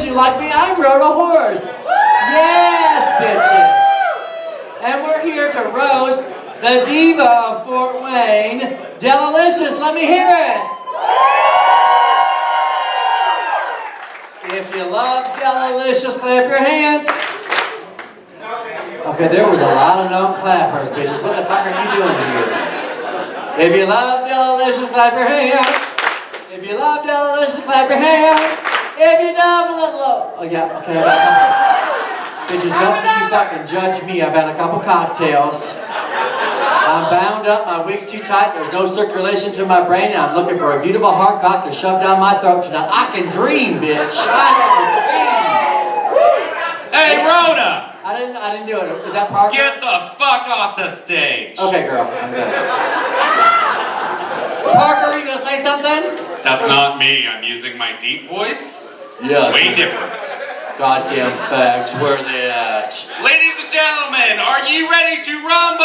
you like me, I rode a horse. Yes, bitches. And we're here to roast the diva of Fort Wayne, Della Licious. Let me hear it. If you love Della Licious, clap your hands. Okay, there was a lot of no clappers, bitches. What the fuck are you doing here? If you love Della Licious, clap your hands. If you love Della Licious, clap your hands. If you don't, oh yeah, okay, I've had a couple. Bitches, don't think you fucking judge me. I've had a couple cocktails. I'm bound up, my wig's too tight, there's no circulation to my brain, and I'm looking for a beautiful hard cock to shove down my throat tonight. I can dream, bitch. I can dream. Hey, Rhoda! I didn't do it. Is that Parker? Get the fuck off the stage! Okay, girl, I'm good. Parker, are you gonna say something? That's not me. I'm using my deep voice. Yeah. Way different. Goddamn fags, where are they at? Ladies and gentlemen, are you ready to rumble?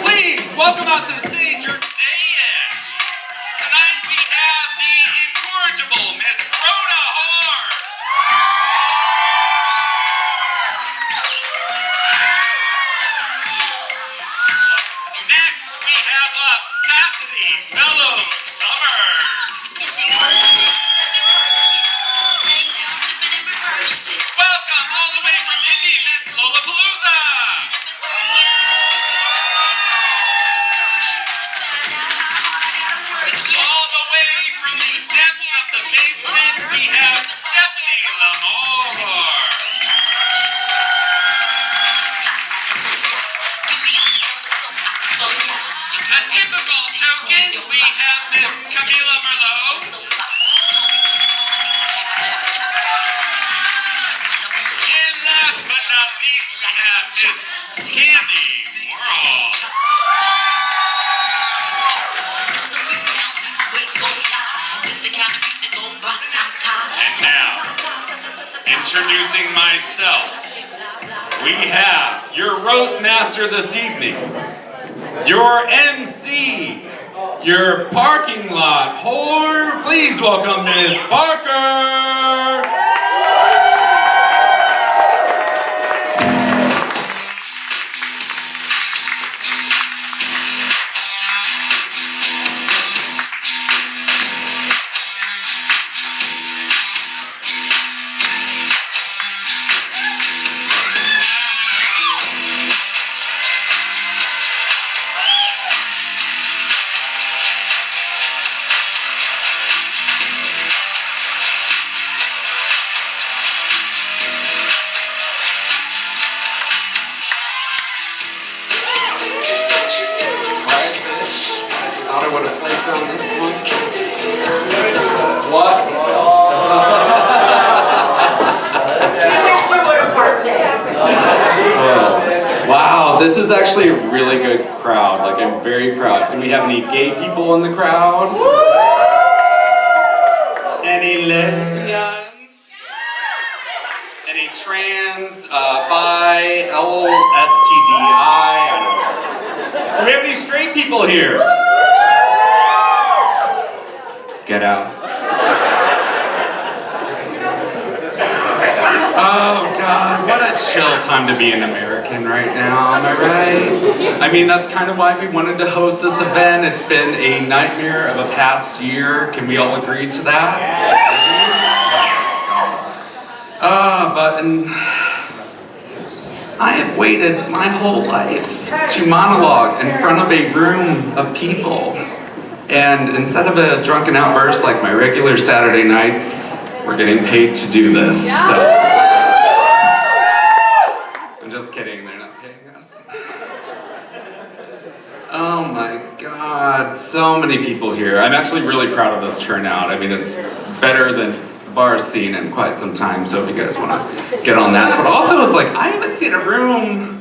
Please, welcome out to the stage your Dayet. Tonight we have the incorrigible Miss Rhoda Horse. Next, we have up Cassidy Mellow Summer. Welcome all the way from Indy, Miss Lollapalooza. All the way from the depths of the basement, we have Stephanie Lamore. A typical token, we have Miss Camila Merlot. And last but not least, we have Miss Candy World. And now, introducing myself, we have your roast master this evening, your MC, your parking lot whore. Please welcome Miss Parker. I would have flaked on this one. What? Wow, this is actually a really good crowd. Like, I'm very proud. Do we have any gay people in the crowd? Any lesbians? Any trans, bi, LSTDI? I don't know. Do we have any straight people here? Get out. Oh God, what a chill time to be an American right now, am I right? I mean, that's kind of why we wanted to host this event. It's been a nightmare of a past year. Can we all agree to that? I have waited my whole life to monologue in front of a room of people. And instead of a drunken outburst like my regular Saturday nights, we're getting paid to do this, so. I'm just kidding, they're not paying us. Oh my God, so many people here. I'm actually really proud of this turnout. I mean, it's better than the bar scene in quite some time, so if you guys want to get on that. But also, it's like, I haven't seen a room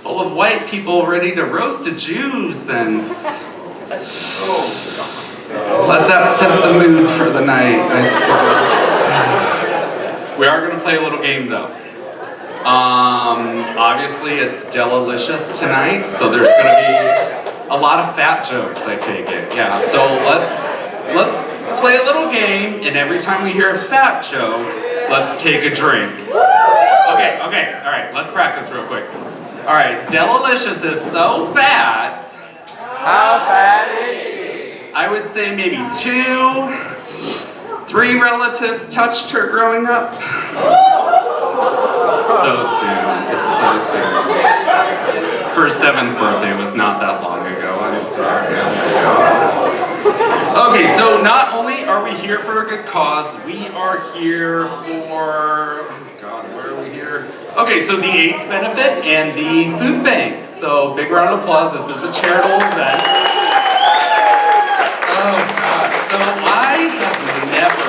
full of white people ready to roast a Jew since. Let that set the mood for the night, I suppose. We are going to play a little game though. Obviously it's Della Licious tonight, so there's gonna be a lot of fat jokes, I take it. Yeah, so let's play a little game, and every time we hear a fat joke, let's take a drink. Okay, all right, let's practice real quick. All right, Della Licious is so fat. How fat is she? I would say maybe 2, 3 relatives touched her growing up. So soon. It's so soon. Her 7th birthday was not that long ago. I'm sorry. Okay, so not only are we here for a good cause, we are here for... Oh God, where are we here? Okay, so the AIDS benefit and the food bank. So big round of applause. This is a charitable event. Oh God. So I have never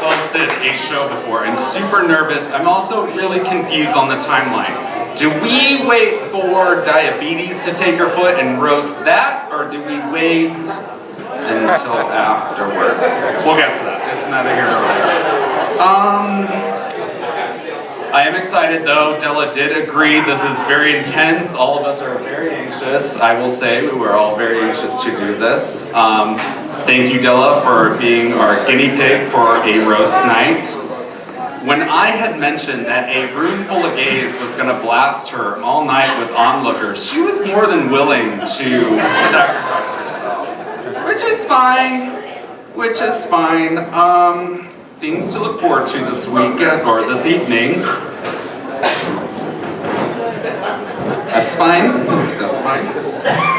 hosted a show before. I'm super nervous. I'm also really confused on the timeline. Do we wait for diabetes to take her foot and roast that, or do we wait until afterwards? We'll get to that. It's neither here nor there. I am excited though. Della did agree. This is very intense. All of us are very anxious. I will say we were all very anxious to do this. Thank you, Della, for being our guinea pig for a roast night. When I had mentioned that a room full of gays was going to blast her all night with onlookers, she was more than willing to sacrifice herself, which is fine. Things to look forward to this weekend or this evening. That's fine.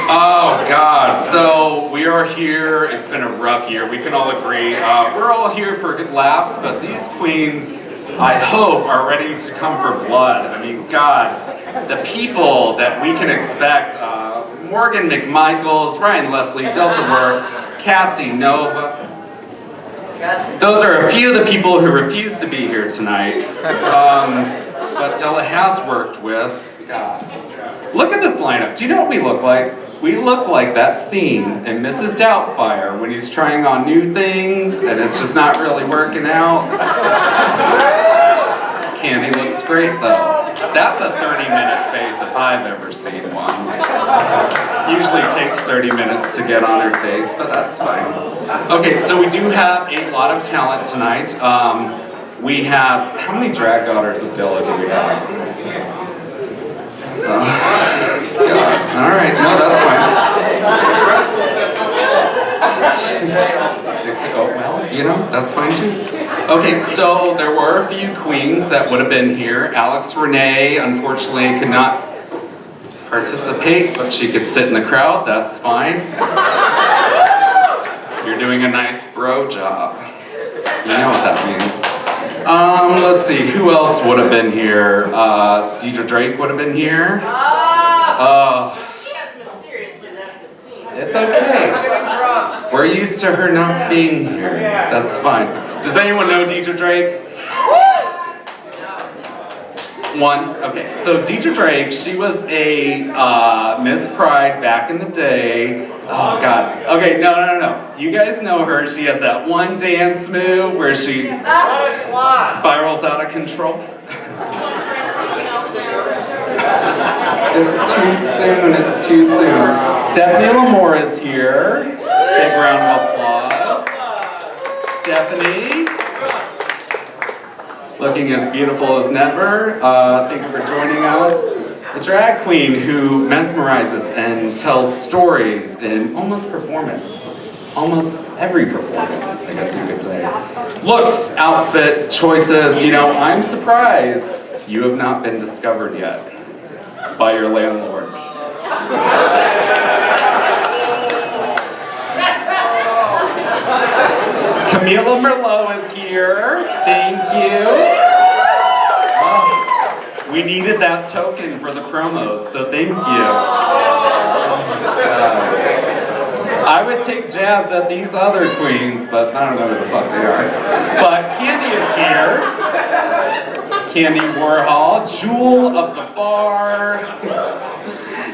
Oh God, so we are here. It's been a rough year. We can all agree. We're all here for good laughs, but these queens, I hope, are ready to come for blood. I mean, God, the people that we can expect, Morgan McMichaels, Ryan Leslie, Delta Work, Cassie Nova. Those are a few of the people who refuse to be here tonight, but Della has worked with. God. Look at this lineup. Do you know what we look like? We look like that scene in Mrs. Doubtfire when he's trying on new things and it's just not really working out. Candy looks great though. That's a 30-minute face if I've ever seen one. Usually takes 30 minutes to get on her face, but that's fine. Okay, so we do have a lot of talent tonight. We have, how many drag daughters of Della do we have? God. All right, no, that's fine. Oh, well, you know, that's fine too. Okay, so there were a few queens that would have been here. Alex Renee, unfortunately, could not participate, but she could sit in the crowd. That's fine. You're doing a nice bro job. You know what that means. Let's see, who else would have been here? Deidre Drake would have been here. She has mysteriously left the scene. It's okay. We're used to her not being here. That's fine. Does anyone know Deidre Drake? One? Okay, so Deidre Drake, she was a Miss Pride back in the day. Oh God. Okay, no. You guys know her. She has that one dance move where she spirals out of control. It's too soon. Stephanie Lamore is here. Big round of applause. Stephanie. Looking as beautiful as never. Thank you for joining us. A drag queen who mesmerizes and tells stories in almost every performance, I guess you could say. Looks, outfit, choices, you know, I'm surprised you have not been discovered yet by your landlord. Camila Merlot is here. Thank you. We needed that token for the promos, so thank you. I would take jabs at these other queens, but I don't know who the fuck they are. But Candy is here. Candy Warhol, jewel of the bar.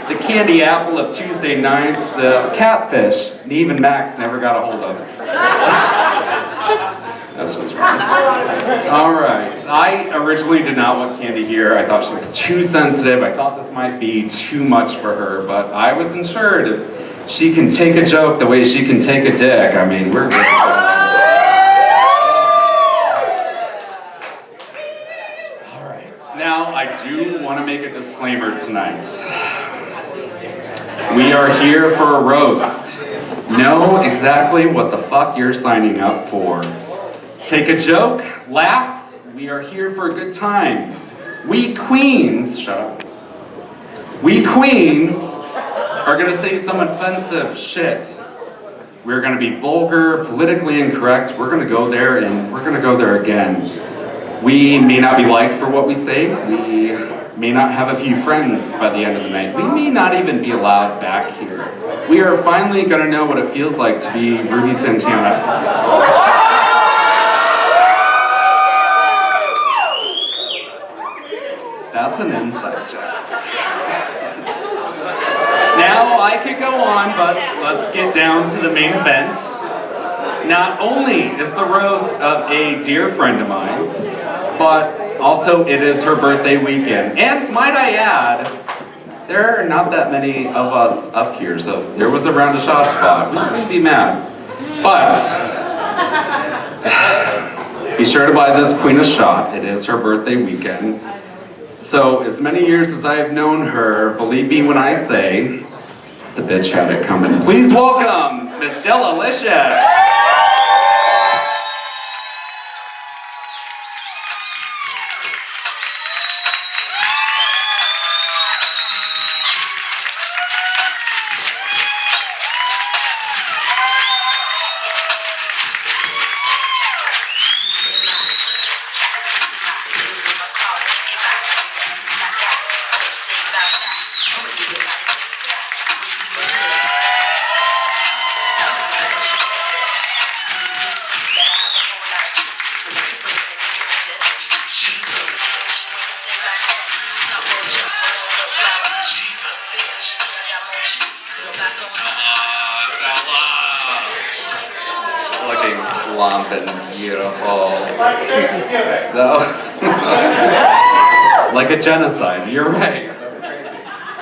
The candy apple of Tuesday nights, the catfish Neve and Max never got a hold of. That's just All right. I originally did not want Candy here. I thought she was too sensitive. I thought this might be too much for her, but I was assured if she can take a joke the way she can take a dick, I mean, we're good. All right. Now, I do want to make a disclaimer tonight. We are here for a roast. Know exactly what the fuck you're signing up for. Take a joke, laugh, we are here for a good time. We queens, shut up. We queens are gonna say some offensive shit. We're gonna be vulgar, politically incorrect, we're gonna go there and we're gonna go there again. We may not be liked for what we say, we may not have a few friends by the end of the night. We may not even be allowed back here. We are finally gonna know what it feels like to be Ruby Santana. That's an inside joke. Now I could go on, but let's get down to the main event. Not only is the roast of a dear friend of mine, but also it is her birthday weekend. And might I add, there are not that many of us up here, so if there was a round of shot spot, we wouldn't be mad. But be sure to buy this queen a shot. It is her birthday weekend. So as many years as I have known her, believe me when I say, the bitch had it coming. Please welcome Miss Della, Licious. Looking plump and beautiful. No. Like a genocide, you're right.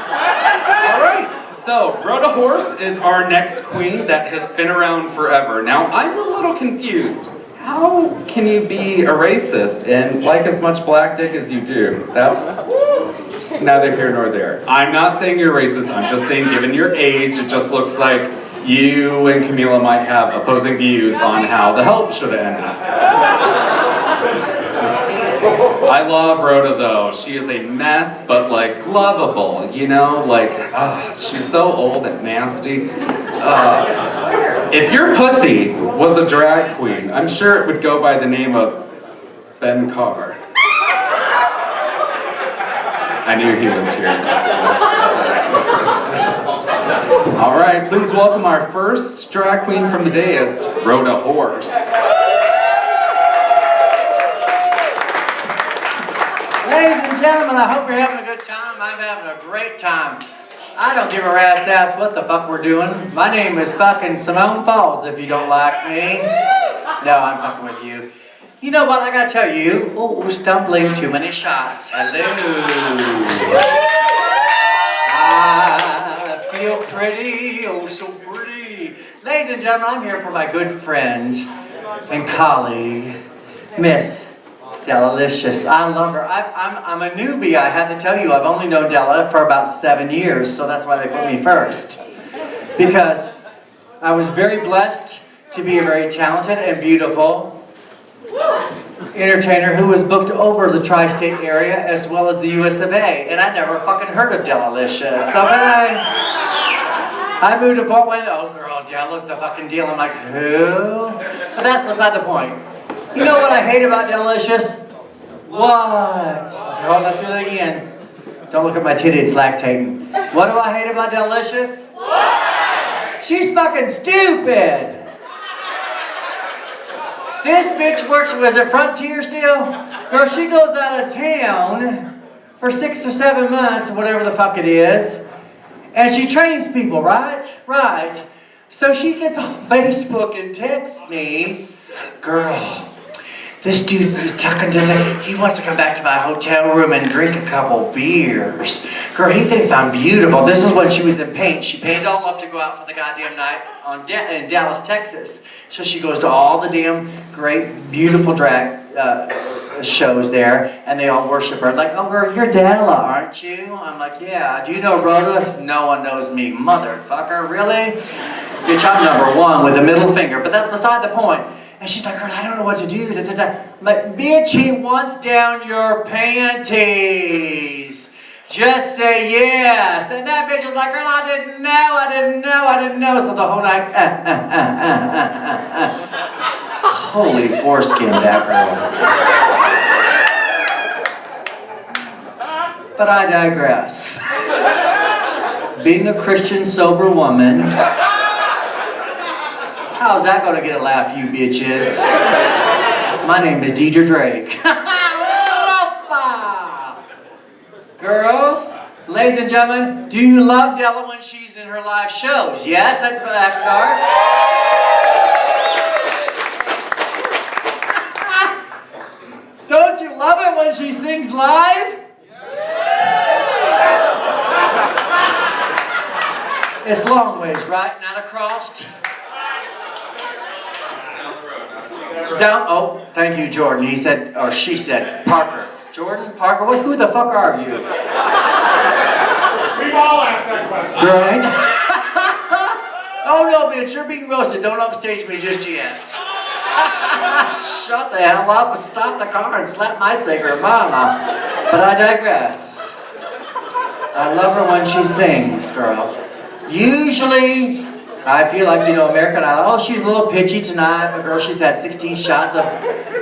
Alright, so Rhoda Horse is our next queen that has been around forever. Now, I'm a little confused. How can you be a racist and like as much black dick as you do? That's neither here nor there. I'm not saying you're racist, I'm just saying given your age, it just looks like you and Camila might have opposing views on how the help should have ended. I love Rhoda though. She is a mess, but like lovable, you know? Like, she's so old and nasty. If your pussy was a drag queen, I'm sure it would go by the name of Ben Carr. I knew he was here. All right, please welcome our first drag queen from the dais, Rhoda Horse. Ladies and gentlemen, I hope you're having a good time. I'm having a great time. I don't give a rat's ass what the fuck we're doing. My name is fucking Simone Falls, if you don't like me. No, I'm fucking with you. You know what, I gotta tell you, stumbling too many shots. Hello. I feel pretty, oh so pretty. Ladies and gentlemen, I'm here for my good friend and colleague, Miss Della Licious. I love her. I'm a newbie, I have to tell you. I've only known Della for about 7 years, so that's why they put me first. Because I was very blessed to be a very talented and beautiful entertainer who was booked over the tri-state area as well as the US of A. And I never fucking heard of Della Licious. So when I moved to Fort Wayne, oh girl, Della's the fucking deal. I'm like, who? But that's beside the point. You know what I hate about Della Licious? What? Okay, hold on, let's do that again. Don't look at my titty, it's lactating. What do I hate about Della Licious? What? She's fucking stupid. This bitch was at Frontier still? Girl, she goes out of town for 6 or 7 months, whatever the fuck it is. And she trains people, right? Right. So she gets on Facebook and texts me, girl, This dude's talking to he wants to come back to my hotel room and drink a couple beers. Girl, he thinks I'm beautiful. This is when she was in paint. She painted all up to go out for the goddamn night in Dallas, Texas. So she goes to all the damn great, beautiful drag shows there, and they all worship her. Like, oh girl, you're Della, aren't you? I'm like, yeah. Do you know Rhoda? No one knows me. Motherfucker, really? Bitch, I'm number one with a middle finger. But that's beside the point. And she's like, girl, I don't know what to do. I'm like, bitch, he wants down your panties. Just say yes. And that bitch is like, girl, I didn't know. So the whole night, Holy foreskin, that girl. But I digress. Being a Christian, sober woman, how's that gonna get a laugh, you bitches? My name is Deidre Drake. Girls, ladies and gentlemen, do you love Della when she's in her live shows? Yes, that's dark. Don't you love it when she sings live? It's long ways, right? Not across. Down. Oh, thank you, Jordan. He said, or she said, Parker. Jordan, Parker, who the fuck are you? We've all asked that question. Right? Oh no, bitch, you're being roasted. Don't upstage me just yet. Shut the hell up and stop the car and slap my sacred mama. But I digress. I love her when she sings, girl. Usually, I feel like, American Idol, oh, she's a little pitchy tonight, but girl, she's had 16 shots of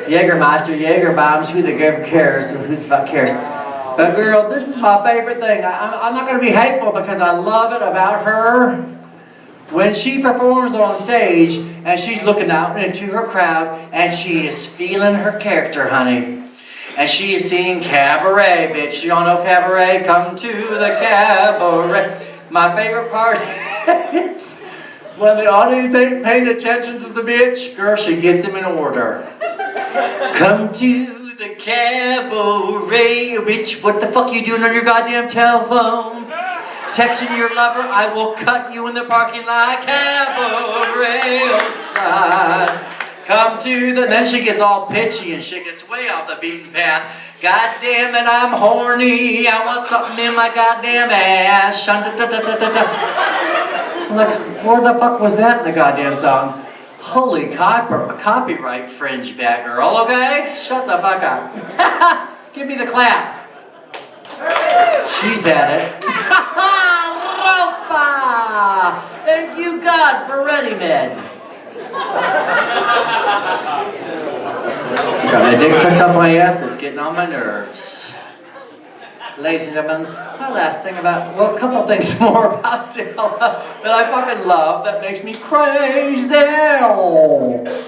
Jägermeister, Jaeger bombs, who the fuck cares? Who the fuck cares? But girl, this is my favorite thing. I'm not going to be hateful because I love it about her. When she performs on stage and she's looking out into her crowd and she is feeling her character, honey. And she is singing cabaret, bitch. You don't know cabaret? Come to the cabaret. My favorite part is when the audience ain't paying attention to the bitch, girl, she gets him in order. Come to the cabaret, bitch. What the fuck you doing on your goddamn telephone? Texting your lover, I will cut you in the parking lot. Cabaret side. Come to the... Then she gets all pitchy and she gets way off the beaten path. God damn it, I'm horny. I want something in my goddamn ass. I'm like, where the fuck was that in the goddamn song? Holy copyright fringe bad girl, okay? Shut the fuck up. Give me the clap. She's had it. Ropa! Thank you, God, for ready-made. Got my dick tucked up my ass, it's getting on my nerves. Ladies and gentlemen, my last thing about, well, a couple things more about Della that I fucking love that makes me crazy.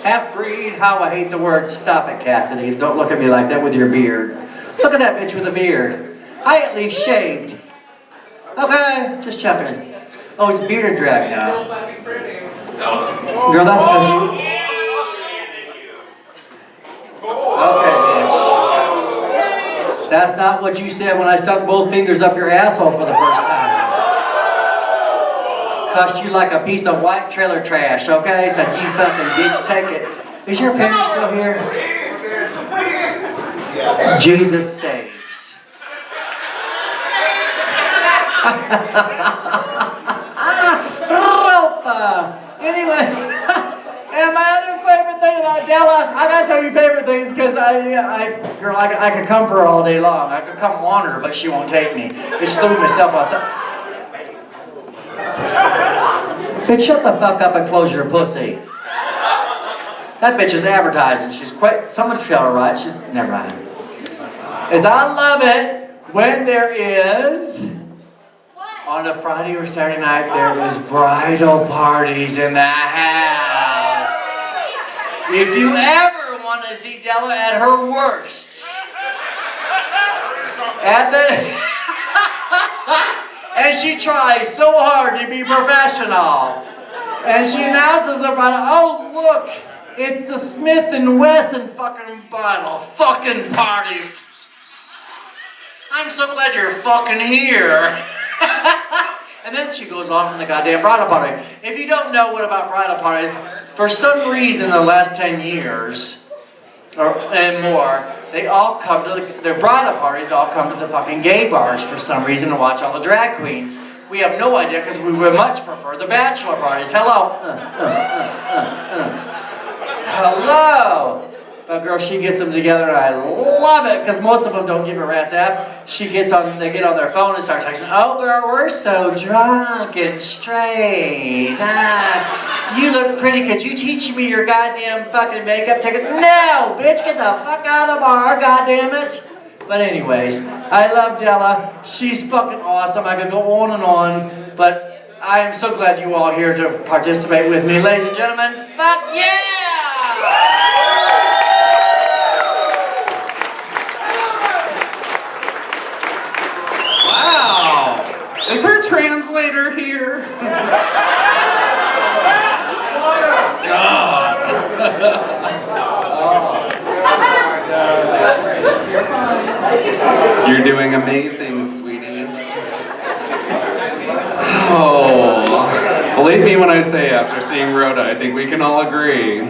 Half-breed, how I hate the word. Stop it, Cassidy. Don't look at me like that with your beard. Look at that bitch with a beard. I at least shaved. Okay, just checking. Oh, it's bearded drag now. Girl, that's because you... Okay, bitch. That's not what you said when I stuck both fingers up your asshole for the first time. Cussed you like a piece of white trailer trash, okay? Said, you fucking bitch, take it. Is your parents still here? Jesus saves. Anyway, and my other favorite thing about Della, I gotta tell you favorite things because girl, I could come for her all day long. I could come on her, but she won't take me. Bitch, threw myself out there. Bitch, shut the fuck up and close your pussy. That bitch is advertising. She's quite, someone tell her right. She's, never mind. As I love it when there is... On a Friday or Saturday night, there is bridal parties in the house. If you ever want to see Della at her worst, and she tries so hard to be professional, and she announces the bridal, oh look, It's the Smith & Wesson fucking bottle fucking party. I'm so glad you're fucking here. And then she goes off in the goddamn bridal party. If you don't know what about bridal parties, for some reason in the last 10 years, and more, they all come to their bridal parties all come to the fucking gay bars for some reason to watch all the drag queens. We have no idea because we would much prefer the bachelor parties. Hello. Hello. But girl, she gets them together and I love it because most of them don't give a rat's ass. They get on their phone and start texting, oh girl, we're so drunk and straight. You look pretty, could you teach me your goddamn fucking makeup ticket? No, bitch, get the fuck out of the bar, goddammit. But anyways, I love Della. She's fucking awesome. I could go on and on, but I am so glad you all are here to participate with me. Ladies and gentlemen, fuck yeah! Is her translator here? God. You're doing amazing, sweetie. Oh, believe me when I say after seeing Rhoda, I think we can all agree.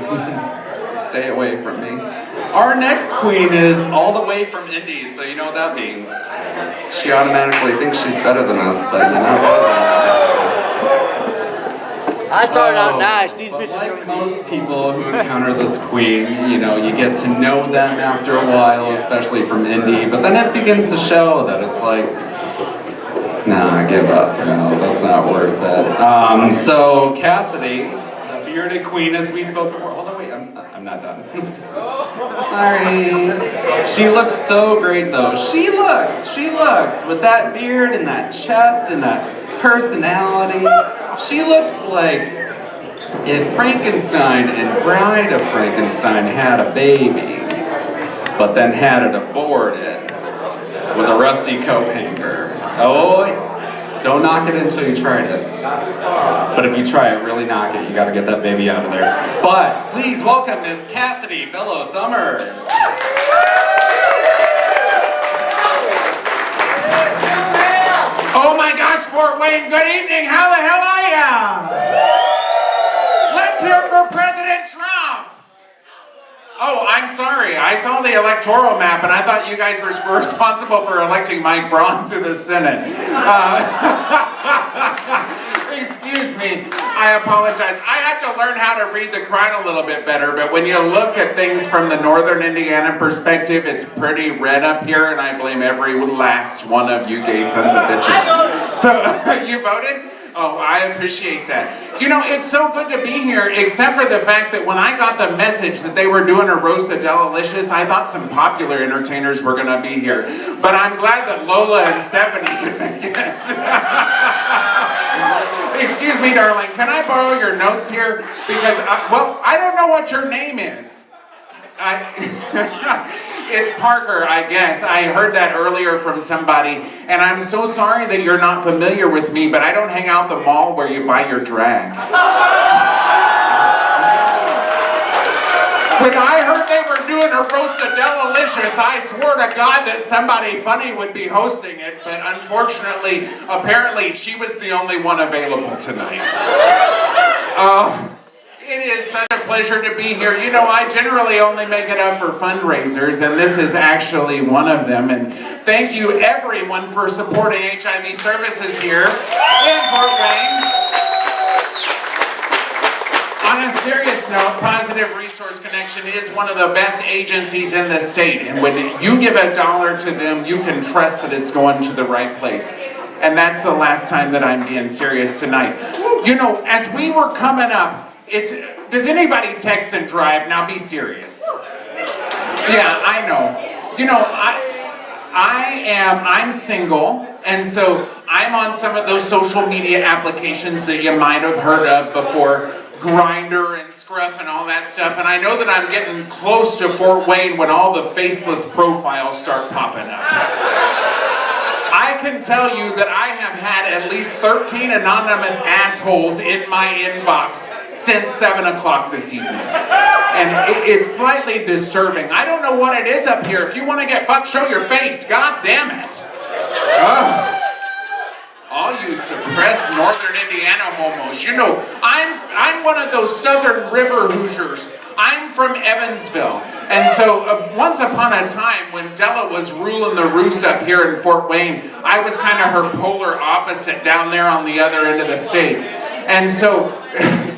Stay away from me. Our next queen is all the way from Indy, so you know what that means. She automatically thinks she's better than us, but you know. I started out nice. These bitches like most people who encounter this queen, you know, you get to know them after a while, especially from Indy, but then it begins to show that it's like, nah, I give up. No, that's not worth it. So Cassidy, the bearded queen, as we spoke before. Hold on, wait, I'm not done. Sorry. She looks so great though. She looks with that beard and that chest and that personality. She looks like if Frankenstein and Bride of Frankenstein had a baby, but then had it aborted with a rusty coat hanger. Oh, don't knock it until you tried it. But if you try it, really knock it. You gotta get that baby out of there. But please welcome Miss Cassidy Fellow Summers. Oh my gosh, Fort Wayne, good evening. How the hell are ya? Let's hear for President Trump. Oh, I'm sorry. I saw the electoral map and I thought you guys were responsible for electing Mike Braun to the Senate. Excuse me. I apologize. I have to learn how to read the crowd a little bit better, but when you look at things from the northern Indiana perspective, it's pretty red up here, and I blame every last one of you gay sons of bitches. So, you voted? Oh, I appreciate that. You know, it's so good to be here, except for the fact that when I got the message that they were doing a roast of Della Licious, I thought some popular entertainers were gonna be here. But I'm glad that Lola and Stephanie could make it. Excuse me, darling, can I borrow your notes here? Because, well, I don't know what your name is. It's Parker, I guess. I heard that earlier from somebody, and I'm so sorry that you're not familiar with me, but I don't hang out the mall where you buy your drag. When I heard they were doing a roast of Della Licious, I swore to God that somebody funny would be hosting it, but unfortunately, apparently, she was the only one available tonight. It is such a pleasure to be here. You know, I generally only make it up for fundraisers, and this is actually one of them. And thank you, everyone, for supporting HIV services here in Fort Wayne. On a serious note, Positive Resource Connection is one of the best agencies in the state. And when you give $1 to them, you can trust that it's going to the right place. And that's the last time that I'm being serious tonight. You know, as we were coming up, does anybody text and drive? Now be serious. Yeah, I know. You know, I'm single, and so I'm on some of those social media applications that you might have heard of before, Grindr and Scruff and all that stuff, and I know that I'm getting close to Fort Wayne when all the faceless profiles start popping up. I can tell you that I have had at least 13 anonymous assholes in my inbox since 7 o'clock this evening. And it's slightly disturbing. I don't know what it is up here. If you want to get fucked, show your face. God damn it. All you suppressed northern Indiana homos. You know, I'm one of those southern river Hoosiers. I'm from Evansville. And so once upon a time when Della was ruling the roost up here in Fort Wayne, I was kind of her polar opposite down there on the other end of the state. And so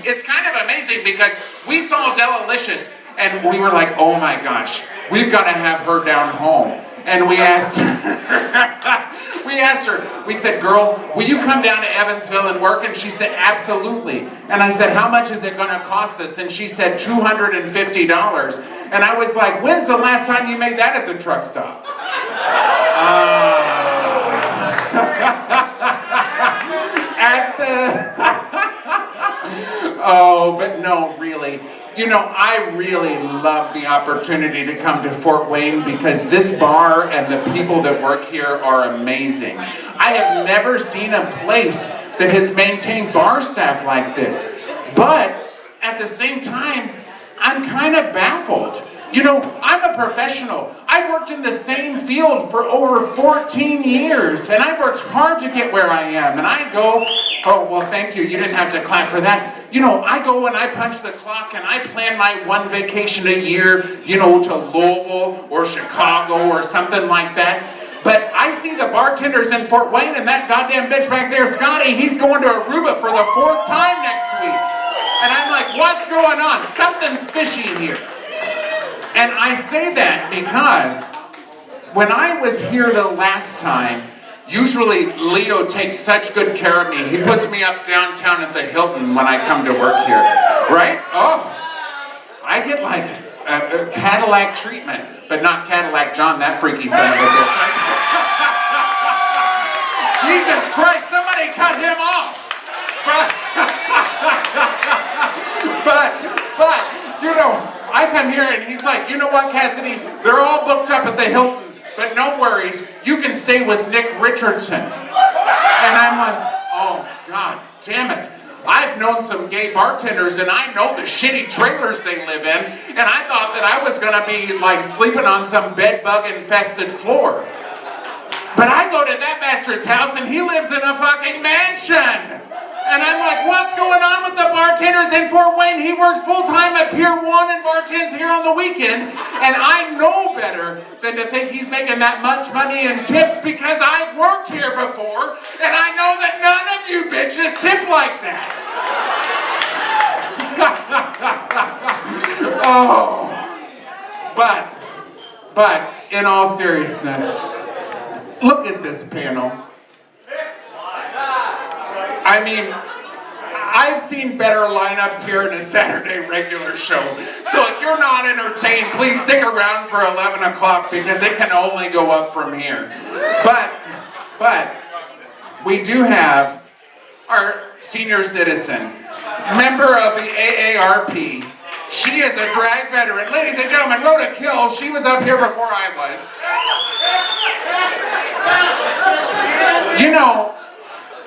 it's kind of amazing because we saw Della Licious and we were like, oh my gosh, we've got to have her down home. And we asked her, we said, girl, will you come down to Evansville and work? And she said, absolutely. And I said, how much is it going to cost us? And she said, $250. And I was like, when's the last time you made that at the truck stop? Oh, but no, really. You know, I really love the opportunity to come to Fort Wayne because this bar and the people that work here are amazing. I have never seen a place that has maintained bar staff like this. But at the same time, I'm kind of baffled. You know, I'm a professional. I've worked in the same field for over 14 years, and I've worked hard to get where I am. And I go, oh, well, thank you. You didn't have to clap for that. You know, I go and I punch the clock, and I plan my one vacation a year, you know, to Louisville or Chicago or something like that. But I see the bartenders in Fort Wayne, and that goddamn bitch back there, Scotty, he's going to Aruba for the 4th time next week. And I'm like, what's going on? Something's fishy here. And I say that because when I was here the last time, usually Leo takes such good care of me. He puts me up downtown at the Hilton when I come to work here, right? Oh, I get like a Cadillac treatment, but not Cadillac John, that freaky son of a bitch. Jesus Christ, somebody cut him off. But, you know, I come here and he's like, you know what, Cassidy? They're all booked up at the Hilton, but no worries, you can stay with Nick Richardson. And I'm like, oh, God damn it. I've known some gay bartenders and I know the shitty trailers they live in, and I thought that I was gonna be like sleeping on some bed bug infested floor. But I go to that bastard's house and he lives in a fucking mansion. And I'm like, what's going on with the bartenders in Fort Wayne? He works full-time at Pier 1 and bartends here on the weekend. And I know better than to think he's making that much money in tips because I've worked here before. And I know that none of you bitches tip like that. Oh. But, in all seriousness, look at this panel. I mean, I've seen better lineups here in a Saturday regular show. So if you're not entertained, please stick around for 11 o'clock because it can only go up from here. But we do have our senior citizen, member of the AARP. She is a drag veteran. Ladies and gentlemen, Rhoda Kill, she was up here before I was. You know,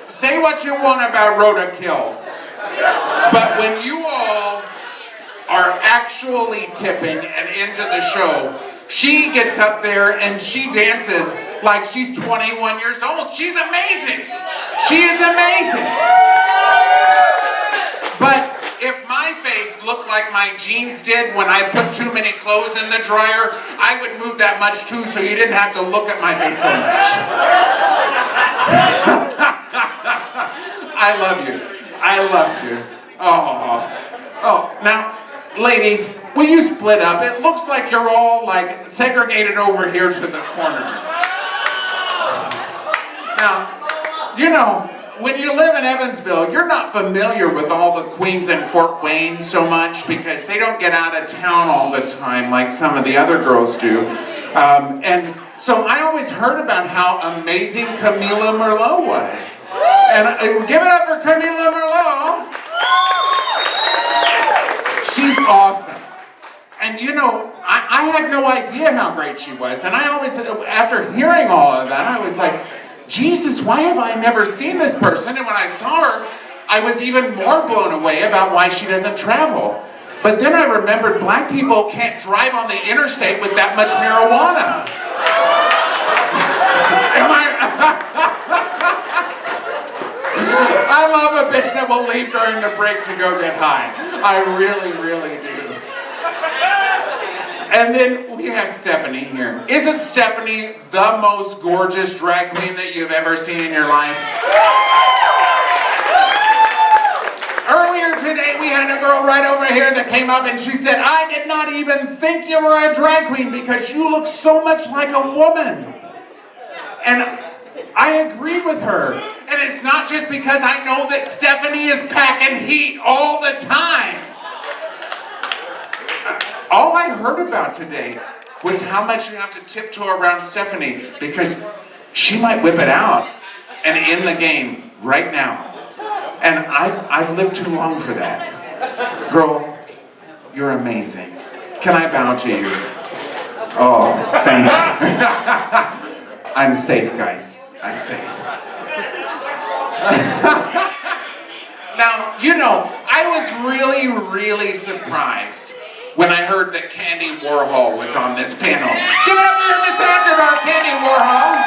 say what you want about Rhoda Kill, but when you all are actually tipping and into the show, she gets up there and she dances like she's 21 years old. She's amazing. She is amazing. But if my face looked like my jeans did when I put too many clothes in the dryer, I would move that much too so you didn't have to look at my face so much. I love you. I love you. Oh, now, ladies, will you split up? It looks like you're all like segregated over here to the corner. Now, you know, when you live in Evansville, you're not familiar with all the queens in Fort Wayne so much because they don't get out of town all the time like some of the other girls do. And so I always heard about how amazing Camila Merlot was. And give it up for Camila Merlot. She's awesome. And you know, I had no idea how great she was. And I always, after hearing all of that, I was like, Jesus, why have I never seen this person? And when I saw her, I was even more blown away about why she doesn't travel. But then I remembered black people can't drive on the interstate with that much marijuana. Am I? I love a bitch that will leave during the break to go get high. I really, really do. And then we have Stephanie here. Isn't Stephanie the most gorgeous drag queen that you've ever seen in your life? Earlier today, we had a girl right over here that came up and she said, I did not even think you were a drag queen because you look so much like a woman. And I agreed with her. And it's not just because I know that Stephanie is packing heat all the time. All I heard about today was how much you have to tiptoe around Stephanie because she might whip it out and end the game right now. And I've lived too long for that. Girl, you're amazing. Can I bow to you? Oh, thank you. I'm safe, guys. I'm safe. Now, you know, I was really, really surprised when I heard that Candy Warhol was on this panel. Give it up for Miss Afterdark, Candy Warhol.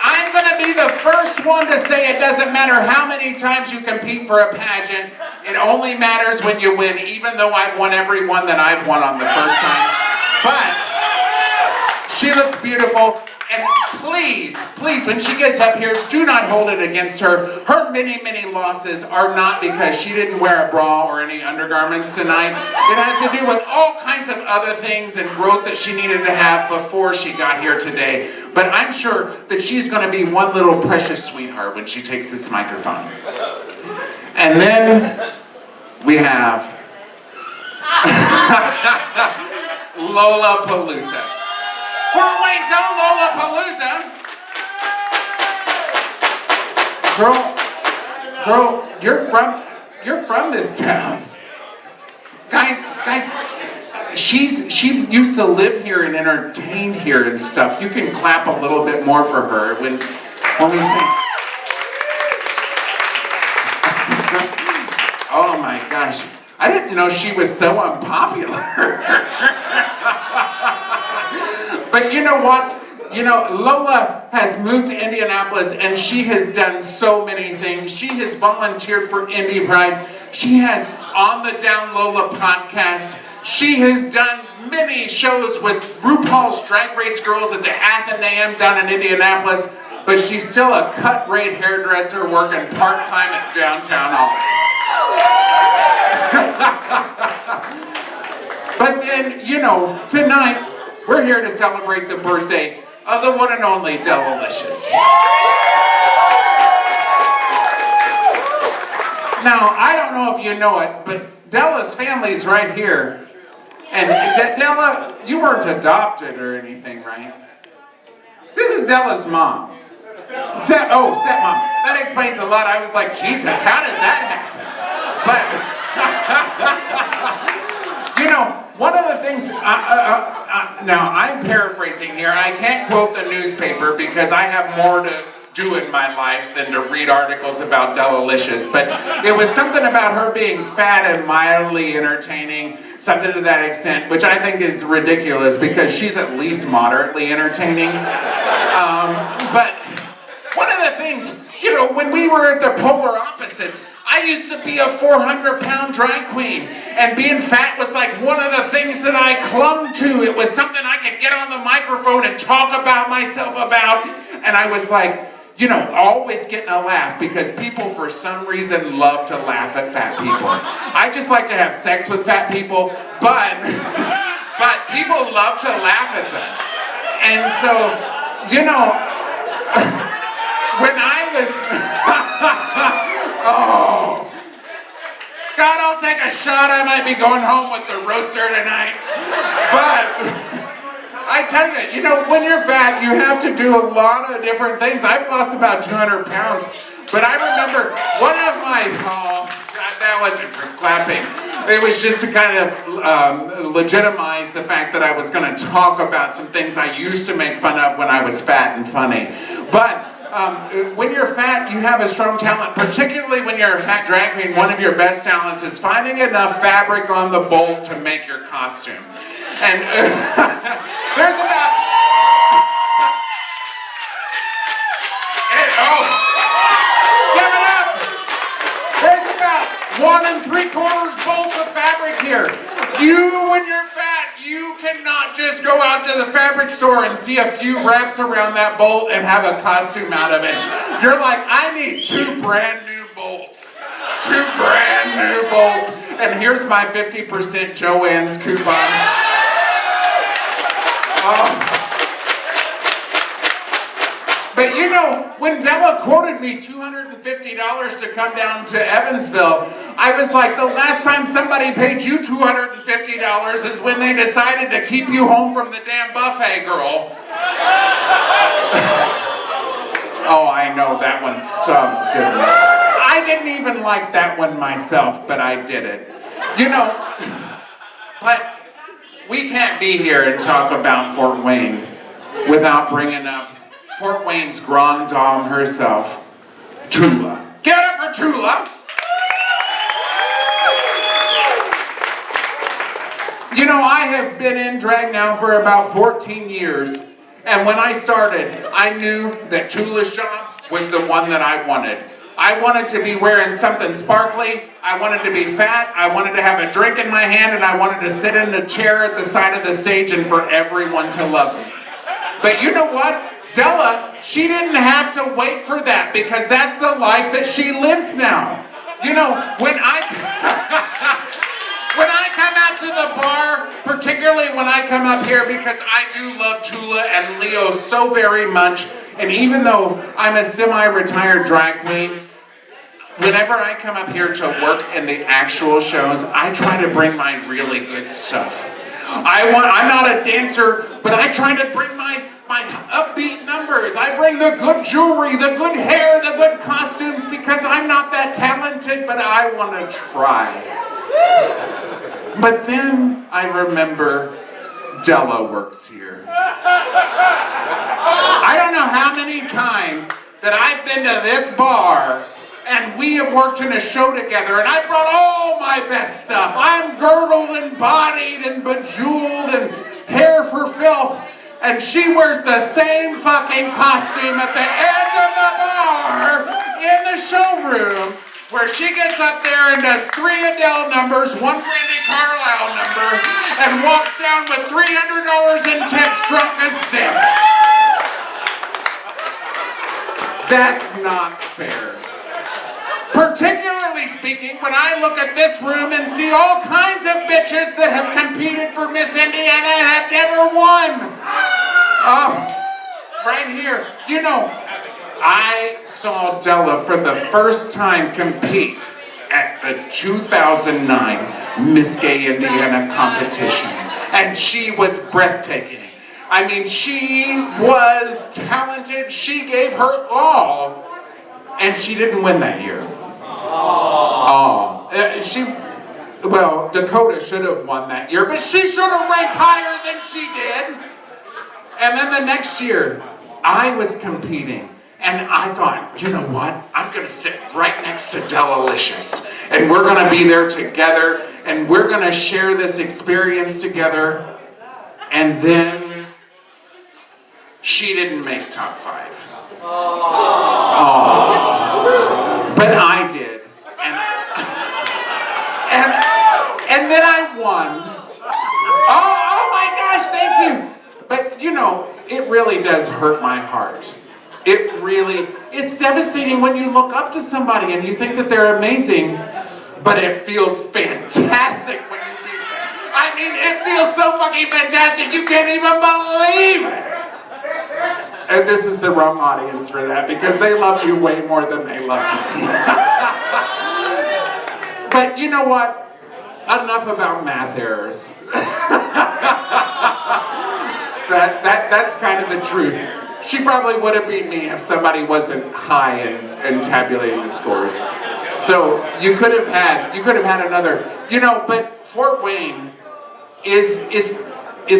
I'm gonna be the first one to say it doesn't matter how many times you compete for a pageant, it only matters when you win, even though I've won every one that I've won on the first time. But she looks beautiful. And please, please, when she gets up here, do not hold it against her. Her many, many losses are not because she didn't wear a bra or any undergarments tonight. It has to do with all kinds of other things and growth that she needed to have before she got here today. But I'm sure that she's going to be one little precious sweetheart when she takes this microphone. And then we have Lollapalooza. For Waco, Lollapalooza. Girl, you're from this town. Guys, she used to live here and entertain here and stuff. You can clap a little bit more for her when we sing. Oh my gosh. I didn't know she was so unpopular. But you know what? You know, Lola has moved to Indianapolis and she has done so many things. She has volunteered for Indie Pride. She has On the Down Lola podcast. She has done many shows with RuPaul's Drag Race Girls at the Athenaeum down in Indianapolis. But she's still a cut-rate hairdresser working part-time at downtown always. But then, you know, tonight, we're here to celebrate the birthday of the one and only Della Licious. Now, I don't know if you know it, but Della's family's right here. And Della, you weren't adopted or anything, right? This is Della's mom. Stepmom. That explains a lot. I was like, Jesus, how did that happen? But, you know, one of the things, now I'm paraphrasing here, I can't quote the newspaper because I have more to do in my life than to read articles about Della Licious, but it was something about her being fat and mildly entertaining, something to that extent, which I think is ridiculous because she's at least moderately entertaining. But one of the things, you know, when we were at the polar opposites, I used to be a 400-pound drag queen, and being fat was like one of the things that I clung to. It was something I could get on the microphone and talk about myself about, and I was like, you know, always getting a laugh because people for some reason love to laugh at fat people. I just like to have sex with fat people, but people love to laugh at them. And so, you know, when I was, oh, Scott, I'll take a shot. I might be going home with the roaster tonight. But I tell you, you know, when you're fat, you have to do a lot of different things. I've lost about 200 pounds, but I remember one of my, oh, that wasn't for clapping. It was just to kind of legitimize the fact that I was going to talk about some things I used to make fun of when I was fat and funny. But when you're fat, you have a strong talent, particularly when you're a fat drag queen. One of your best talents is finding enough fabric on the bolt to make your costume. And there's about... Give it up! There's about 1 3/4 bolts of fabric here. You, when you're fat, you cannot just go out to the fabric store and see a few wraps around that bolt and have a costume out of it. You're like, I need 2 brand new bolts. 2 brand new bolts. And here's my 50% Joann's coupon. But you know, when Della quoted me $250 to come down to Evansville, I was like, the last time somebody paid you $250 is when they decided to keep you home from the damn buffet, girl. Oh, I know, that one stung, didn't it? I didn't even like that one myself, but I did it. You know, but we can't be here and talk about Fort Wayne without bringing up Fort Wayne's grande dame herself, Tula. Give it up for Tula! You know, I have been in drag now for about 14 years, and when I started, I knew that Tula's job was the one that I wanted. I wanted to be wearing something sparkly, I wanted to be fat, I wanted to have a drink in my hand, and I wanted to sit in the chair at the side of the stage and for everyone to love me. But you know what? Della, she didn't have to wait for that because that's the life that she lives now. You know, when I come out to the bar, particularly when I come up here because I do love Tula and Leo so very much, and even though I'm a semi-retired drag queen, whenever I come up here to work in the actual shows, I try to bring my really good stuff. I'm not a dancer, but I try to bring my upbeat numbers. I bring the good jewelry, the good hair, the good costumes, because I'm not that talented, but I want to try. But then I remember Della works here. I don't know how many times that I've been to this bar and we have worked in a show together and I brought all my best stuff. I'm girdled and bodied and bejeweled and hair for filth. And she wears the same fucking costume at the edge of the bar in the showroom where she gets up there and does 3 Adele numbers, 1 Brandi Carlile number, and walks down with $300 in tips drunk as damn it. That's not fair. Particularly speaking, when I look at this room and see all kinds of bitches that have competed for Miss Indiana and have never won. Oh, right here. You know, I saw Della for the first time compete at the 2009 Miss Gay Indiana competition. And she was breathtaking. I mean, she was talented. She gave her all. And she didn't win that year. Well, Dakota should have won that year, but she should have ranked higher than she did. And then the next year, I was competing, and I thought, you know what? I'm gonna sit right next to Della Licious, and we're gonna be there together, and we're gonna share this experience together. And then she didn't make top 5. Oh. But I did. And then I won. Oh my gosh, thank you. But you know, it really does hurt my heart. It's devastating when you look up to somebody and you think that they're amazing, but it feels fantastic when you beat them. I mean, it feels so fucking fantastic, you can't even believe it. And this is the wrong audience for that because they love you way more than they love me. But you know what? Enough about math errors. That's kind of the truth. She probably would have beat me if somebody wasn't high and tabulating the scores. So you could have had another, but Fort Wayne is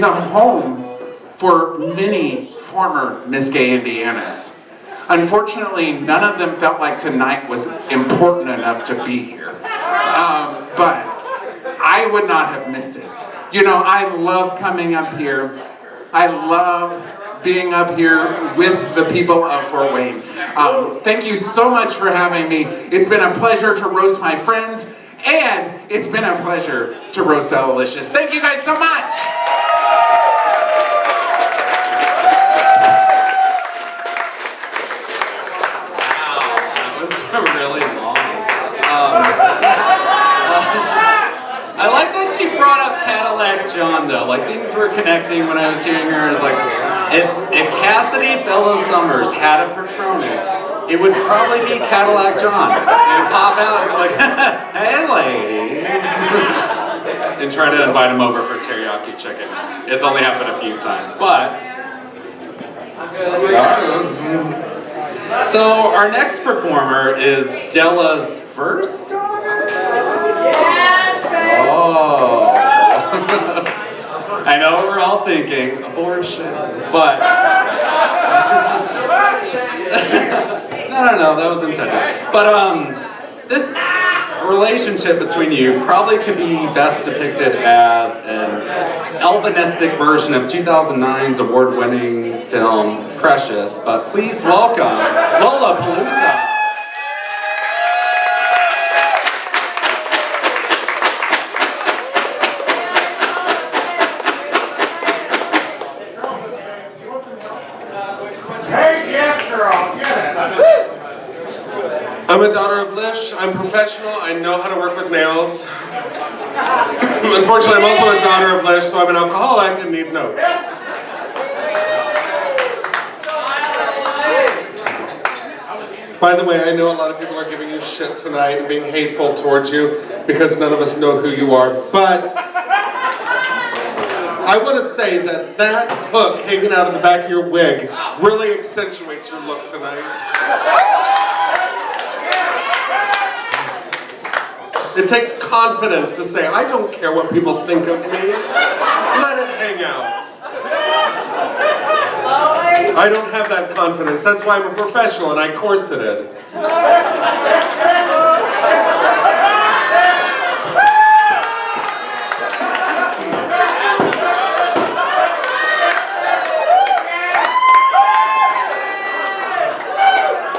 a home for many former Miss Gay Indianas. Unfortunately, none of them felt like tonight was important enough to be here. But I would not have missed it. I love coming up here. I love being up here with the people of Fort Wayne. Thank you so much for having me. It's been a pleasure to roast my friends, and it's been a pleasure to roast Della Licious. Thank you guys so much! Really long. I like that she brought up Cadillac John though. Like things were connecting when I was hearing her. It's like if Cassidy Fellow Summers had a Patronus, it would probably be Cadillac John. And pop out and be like, hey ladies. And try to invite him over for teriyaki chicken. It's only happened a few times. But so our next performer is Della's first daughter? Yes, baby. Oh. I know what we're all thinking, abortion, but no, that was intended. But this relationship between you probably could be best depicted as an albinistic version of 2009's award-winning film Precious, but please welcome Lollapalooza. I'm a daughter of Lish. I'm professional. I know how to work with nails. Unfortunately, I'm also a daughter of Lish, so I'm an alcoholic and need notes. By the way, I know a lot of people are giving you shit tonight and being hateful towards you because none of us know who you are, but I want to say that that hook hanging out of the back of your wig really accentuates your look tonight. It takes confidence to say, I don't care what people think of me. Let it hang out. I don't have that confidence. That's why I'm a professional and I corseted.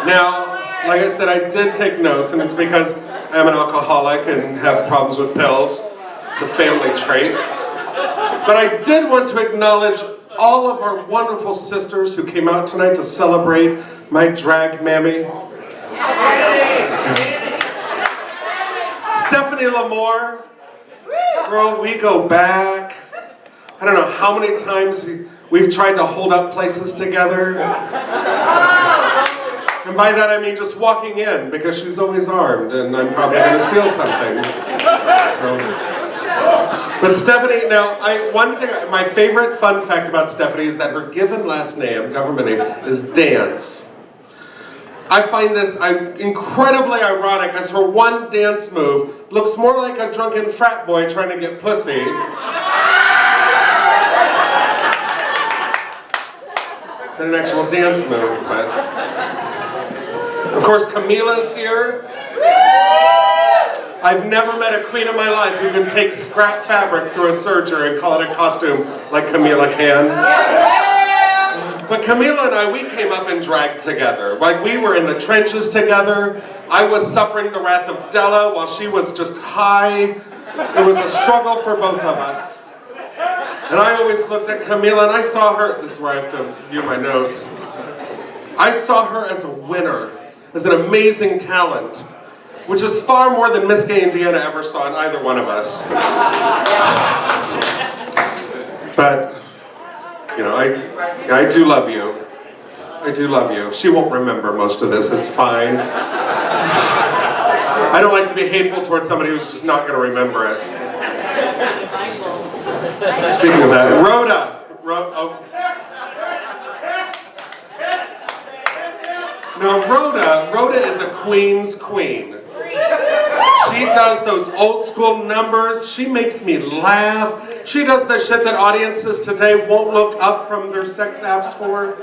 Now, like I said, I did take notes, and it's because I'm an alcoholic and have problems with pills. It's a family trait. But I did want to acknowledge all of our wonderful sisters who came out tonight to celebrate my drag mammy. Stephanie Lamore, girl, we go back. I don't know how many times we've tried to hold up places together. And by that I mean just walking in, because she's always armed and I'm probably going to steal something. But Stephanie, now, my favorite fun fact about Stephanie is that her given last name, government name, is Dance. I find this incredibly ironic as her one dance move looks more like a drunken frat boy trying to get pussy than an actual dance move, but... Of course, Camila's here. I've never met a queen in my life who can take scrap fabric through a serger and call it a costume like Camila can. But Camila and I, we came up in drag together. Like, we were in the trenches together. I was suffering the wrath of Della while she was just high. It was a struggle for both of us. And I always looked at Camila and I saw her, this is where I have to view my notes. I saw her as a winner, as an amazing talent, which is far more than Miss Gay Indiana ever saw in either one of us. But, you know, I do love you. I do love you. She won't remember most of this, it's fine. I don't like to be hateful towards somebody who's just not going to remember it. Speaking of that, Rhoda. Now Rhoda is a queen's queen. She does those old school numbers. She makes me laugh. She does the shit that audiences today won't look up from their sex apps for.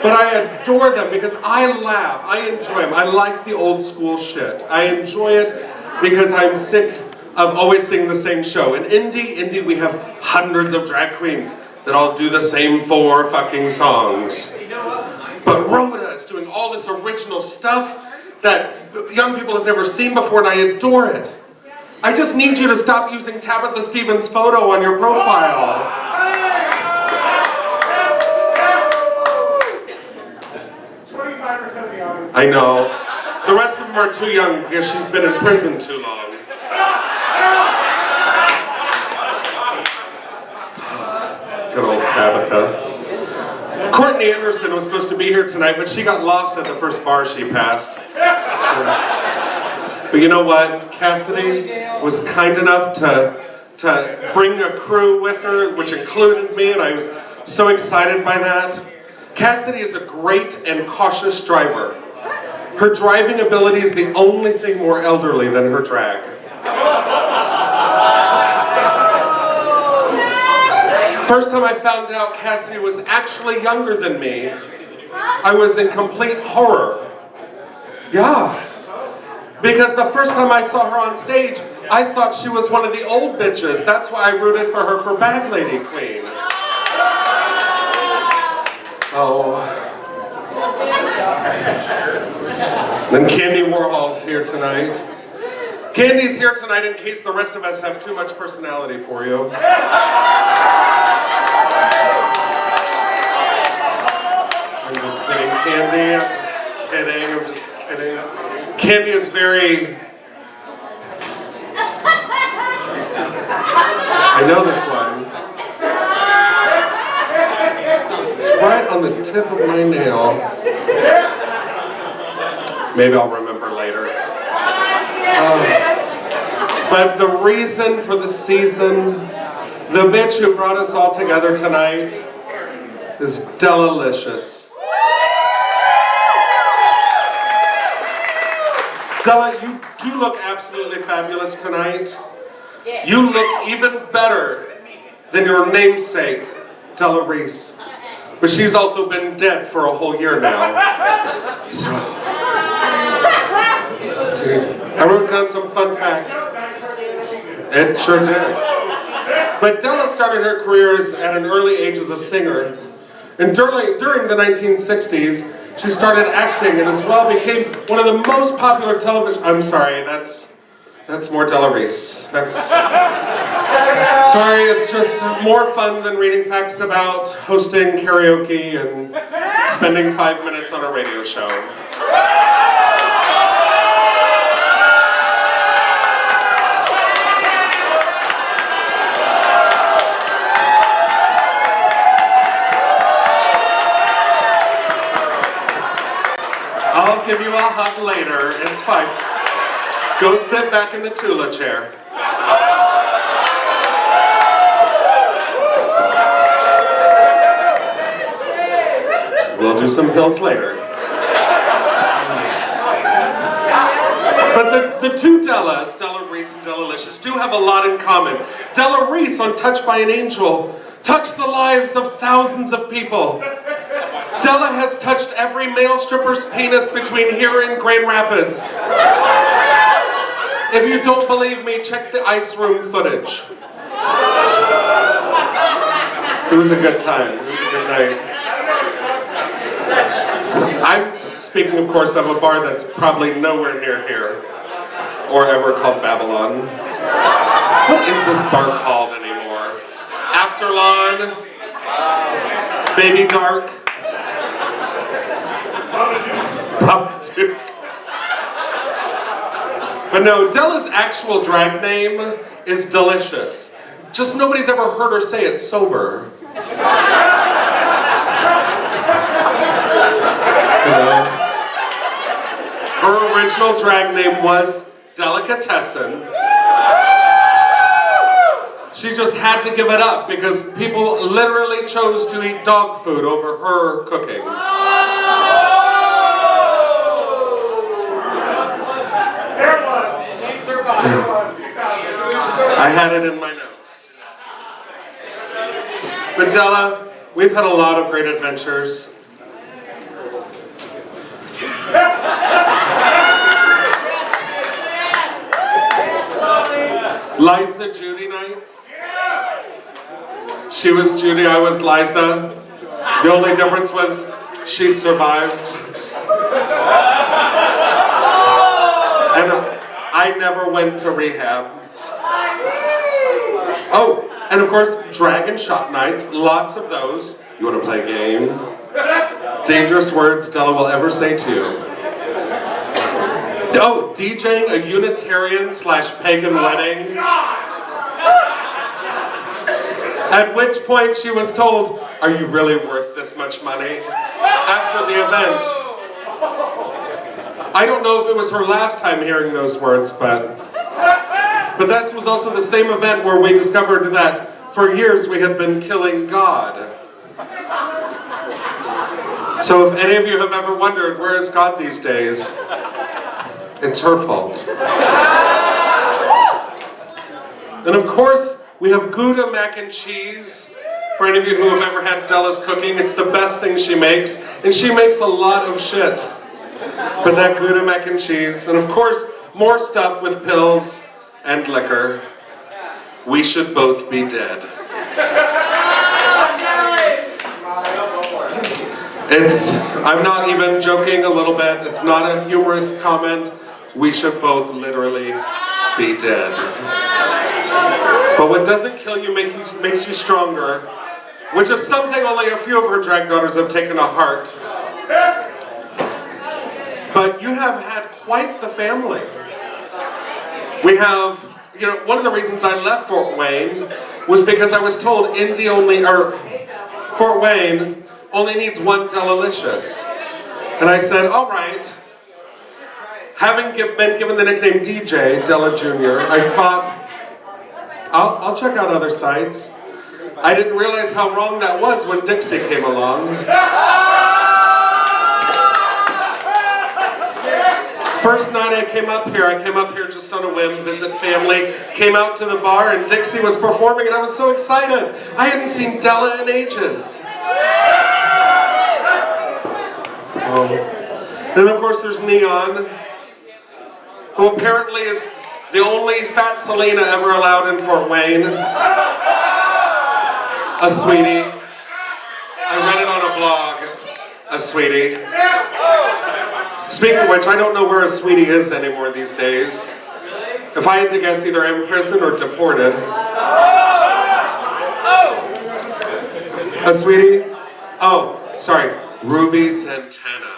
But I adore them because I laugh. I enjoy them. I like the old school shit. I enjoy it because I'm sick of always seeing the same show. In Indie, we have hundreds of drag queens that all do the same 4 fucking songs. But Rhoda is doing all this original stuff that young people have never seen before, and I adore it. I just need you to stop using Tabitha Stevens' photo on your profile. I know. The rest of them are too young because she's been in prison too long. Good old Tabitha. Courtney Anderson was supposed to be here tonight, but she got lost at the first bar she passed. But you know what? Cassidy was kind enough to bring a crew with her, which included me, and I was so excited by that. Cassidy is a great and cautious driver. Her driving ability is the only thing more elderly than her drag. First time I found out Cassidy was actually younger than me, I was in complete horror. Yeah. Because the first time I saw her on stage, I thought she was one of the old bitches. That's why I rooted for her for Bag Lady Queen. Oh. Then Candy Warhol's here tonight. Candy's here tonight in case the rest of us have too much personality for you. I'm just kidding, Candy. I'm just kidding. Candy is very... I know this one. It's right on the tip of my nail. Maybe I'll remember later. But the reason for the season, the bitch who brought us all together tonight is Della Licious. Della, you do look absolutely fabulous tonight. You look even better than your namesake, Della Reese. But she's also been dead for a whole year now. So, let's see. I wrote down some fun facts. It sure did. But Della started her career at an early age as a singer. And during the 1960s, she started acting and as well became one of the most popular television... I'm sorry, that's more Della Reese. Sorry, it's just more fun than reading facts about hosting karaoke and spending 5 minutes on a radio show. I'll give you a hug later, it's fine. Go sit back in the Tula chair. We'll do some pills later. But the two Dellas, Della Reese and Della Licious, do have a lot in common. Della Reese on Touched by an Angel touched the lives of thousands of people. Della has touched every male stripper's penis between here and Grand Rapids. If you don't believe me, check the ice room footage. It was a good time. It was a good night. I'm speaking, of course, of a bar that's probably nowhere near here or ever called Babylon. What is this bar called anymore? Afterlawn? Baby Dark? Duke. But no, Della's actual drag name is Delicious. Just nobody's ever heard her say it sober. You know? Her original drag name was Delicatessen. She just had to give it up because people literally chose to eat dog food over her cooking. I had it in my notes. But Della, we've had a lot of great adventures. Liza Judy nights. She was Judy, I was Liza. The only difference was she survived. And I never went to rehab. Oh, and of course, Dragon Shot nights, lots of those. You want to play a game? Dangerous words Della will ever say to you. Oh, DJing a Unitarian/pagan wedding. At which point she was told, "Are you really worth this much money?" After the event. I don't know if it was her last time hearing those words, but that was also the same event where we discovered that for years we had been killing God. So if any of you have ever wondered, where is God these days? It's her fault. And of course, we have Gouda mac and cheese. For any of you who have ever had Della's cooking, it's the best thing she makes. And she makes a lot of shit. But that Gouda mac and cheese. And of course, more stuff with pills and liquor. We should both be dead. I'm not even joking a little bit. It's not a humorous comment. We should both literally be dead. But what doesn't kill you makes you stronger, which is something only a few of her drag daughters have taken to heart. But you have had quite the family. We have, one of the reasons I left Fort Wayne was because I was told Fort Wayne only needs one Della Licious. And I said, all right. Having been given the nickname DJ, Della Jr., I thought, I'll check out other sites. I didn't realize how wrong that was when Dixie came along. First night I came up here just on a whim, visit family, came out to the bar and Dixie was performing and I was so excited. I hadn't seen Della in ages. Then of course there's Neon, who apparently is the only fat Selena ever allowed in Fort Wayne. A sweetie. I read it on a blog. A sweetie. Speaking of which, I don't know where a sweetie is anymore these days. If I had to guess, either in prison or deported. A sweetie? Oh, sorry. Ruby Santana.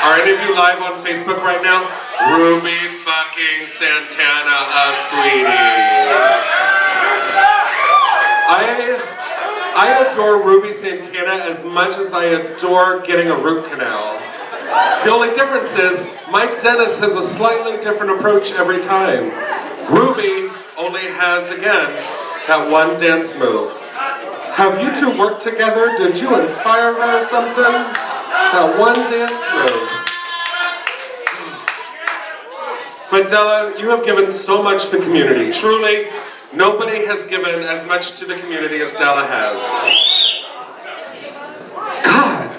Are any of you live on Facebook right now? Ruby fucking Santana, a sweetie. I adore Ruby Santana as much as I adore getting a root canal. The only difference is Mike Dennis has a slightly different approach every time. Ruby only has, again, that one dance move. Have you two worked together? Did you inspire her or something? That one dance move. But Della, you have given so much to the community. Truly, nobody has given as much to the community as Della has. God,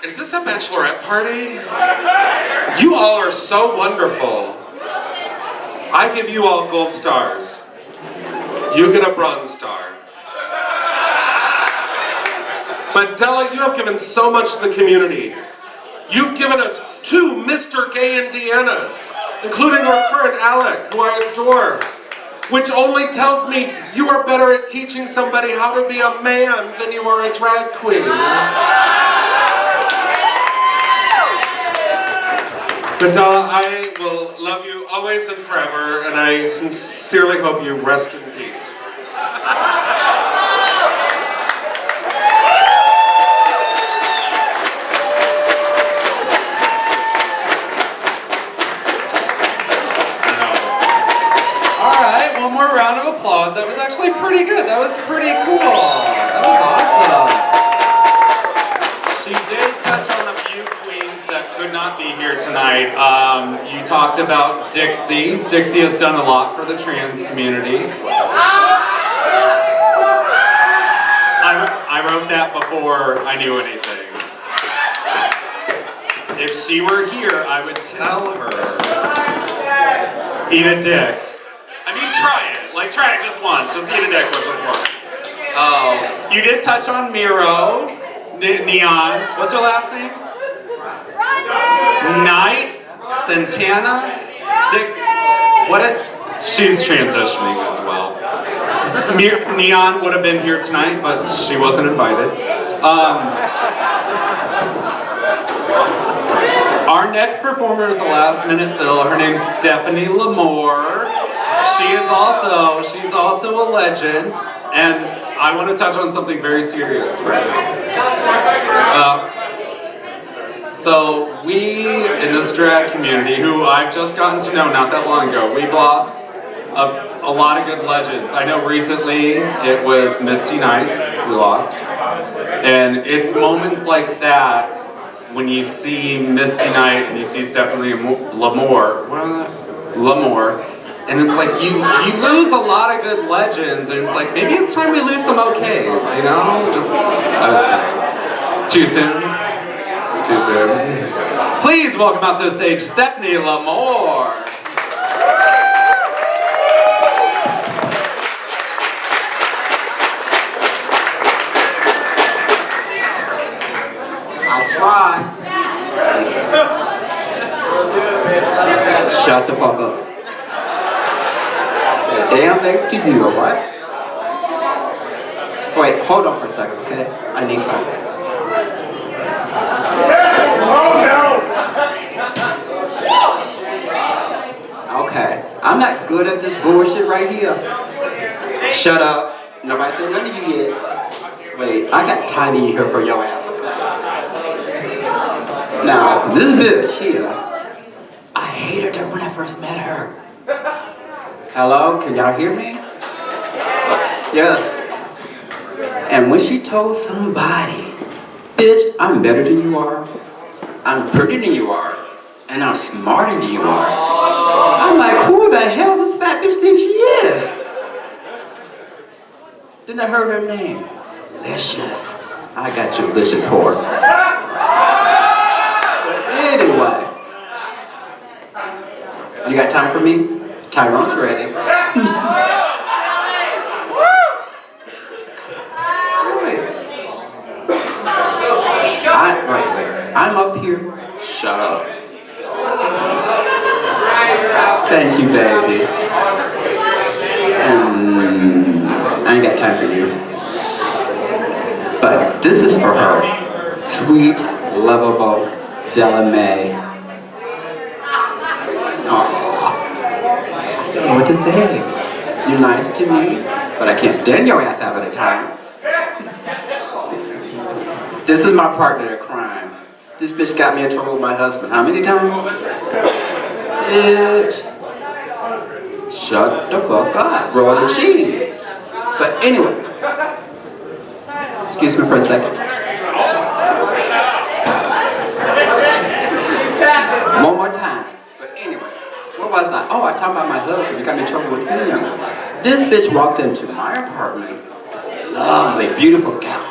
is this a bachelorette party? You all are so wonderful. I give you all gold stars. You get a bronze star. But Della, you have given so much to the community. You've given us 2 Mr. Gay Indianas, including our current Alec, who I adore, which only tells me you are better at teaching somebody how to be a man than you are a drag queen. But Della, I will love you always and forever, and I sincerely hope you rest in peace. Round of applause. That was actually pretty good. That was pretty cool. That was awesome. She did touch on a few queens that could not not be here tonight. You talked about Dixie. Dixie has done a lot for the trans community. I wrote that before I knew anything. If she were here, I would tell her, eat a dick. I mean, try it. Like, try it just once. Just eat a dick just once. Oh, you did touch on Miro, Neon. What's her last name? Knight, Santana, Dix. She's transitioning as well. Neon would have been here tonight, but she wasn't invited. Our next performer is a last-minute fill. Her name's Stephanie Lamore. She's also a legend, and I want to touch on something very serious right now. So we, in this drag community, who I've just gotten to know not that long ago, we've lost a lot of good legends. I know recently it was Misty Knight we lost, and it's moments like that when you see Misty Knight and you see Stephanie Lamore, and it's like you lose a lot of good legends, and it's like maybe it's time we lose some OKs, you know? Too soon. Please welcome out to the stage Stephanie Lamore. I'll try. Shut the fuck up. Damn thing to you, alright? Wait, hold on for a second, okay? I need something. Okay, I'm not good at this bullshit right here. Shut up. Nobody said nothing to you yet. Wait, I got Tiny here for your ass. Now, this bitch here, I hated her when I first met her. Hello, can y'all hear me? Yes. And when she told somebody, bitch, I'm better than you are, I'm prettier than you are, and I'm smarter than you are. I'm like, who the hell does fat bitch think she is? Then I heard her name, Licious. I got you, Licious whore. Anyway, you got time for me? Tyrone's ready. Wait. I'm up here. Shut up. Thank you, baby. I ain't got time for you. But this is for her. Sweet, lovable Della May. What to say? You're nice to me, but I can't stand your ass half of the time. This is my partner in crime. This bitch got me in trouble with my husband. How many times? Bitch. Shut the fuck up. Roll the cheese. But anyway. Excuse me for a second. One more time. But anyway. What was I? Oh, I talked about my husband. You got me in trouble with him. This bitch walked into my apartment. Lovely, beautiful gown.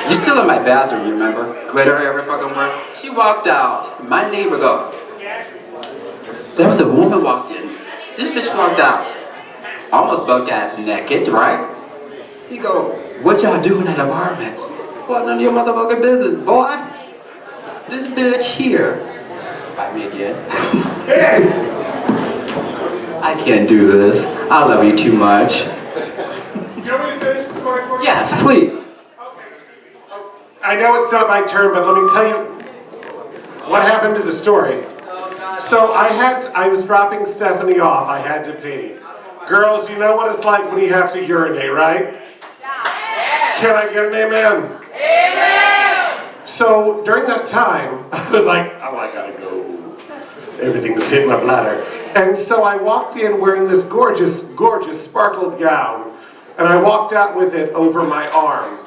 You still in my bathroom, you remember? Glitter every fucking word. She walked out. My neighbor go. There was a woman walked in. This bitch walked out. Almost buck ass naked, right? He go, what y'all do in that apartment? Well, none of your motherfucking business, boy. This bitch here. Bite me again. I can't do this. I love you too much. You want me to finish the story for you? Yes, please. I know it's not my turn, but let me tell you what happened to the story. So I was dropping Stephanie off. I had to pee. Girls, you know what it's like when you have to urinate, right? Can I get an amen? Amen! So during that time, I was like, oh, I gotta go. Everything's hit my bladder. And so I walked in wearing this gorgeous, gorgeous sparkled gown. And I walked out with it over my arm.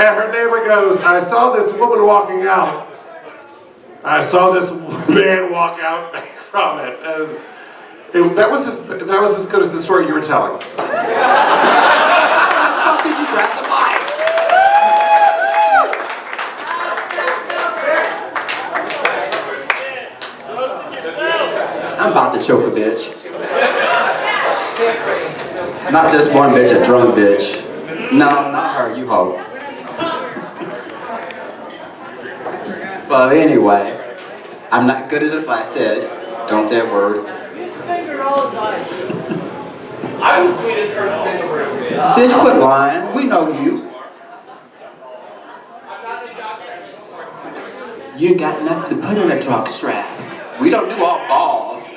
And her neighbor goes, I saw this woman walking out. I saw this man walk out from it. And that was as good as the story you were telling. How did you grab the mic? I'm about to choke a bitch. Not just one bitch, a drunk bitch. No, not her, you hope. But anyway, I'm not good at this, like I said. Don't say a word. I'm the sweetest person in the room. Bitch, quit lying. We know you. You ain't got nothing to put in a drunk strap. We don't do all balls.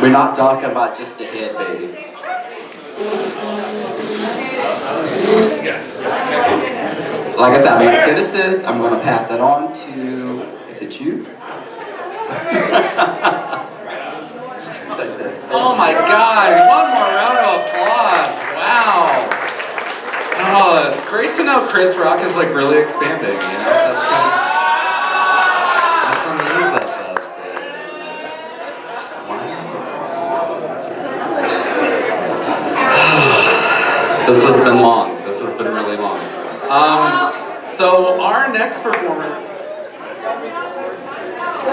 We're not talking about just the head, baby. Like I said, I'm not good at this. I'm going to pass it on to, is it you? Oh my God, one more round of applause. Wow. Oh, it's great to know Chris Rock is like really expanding, you know? That's some news that says. Wow. This has been long. This has been really long. So our next performer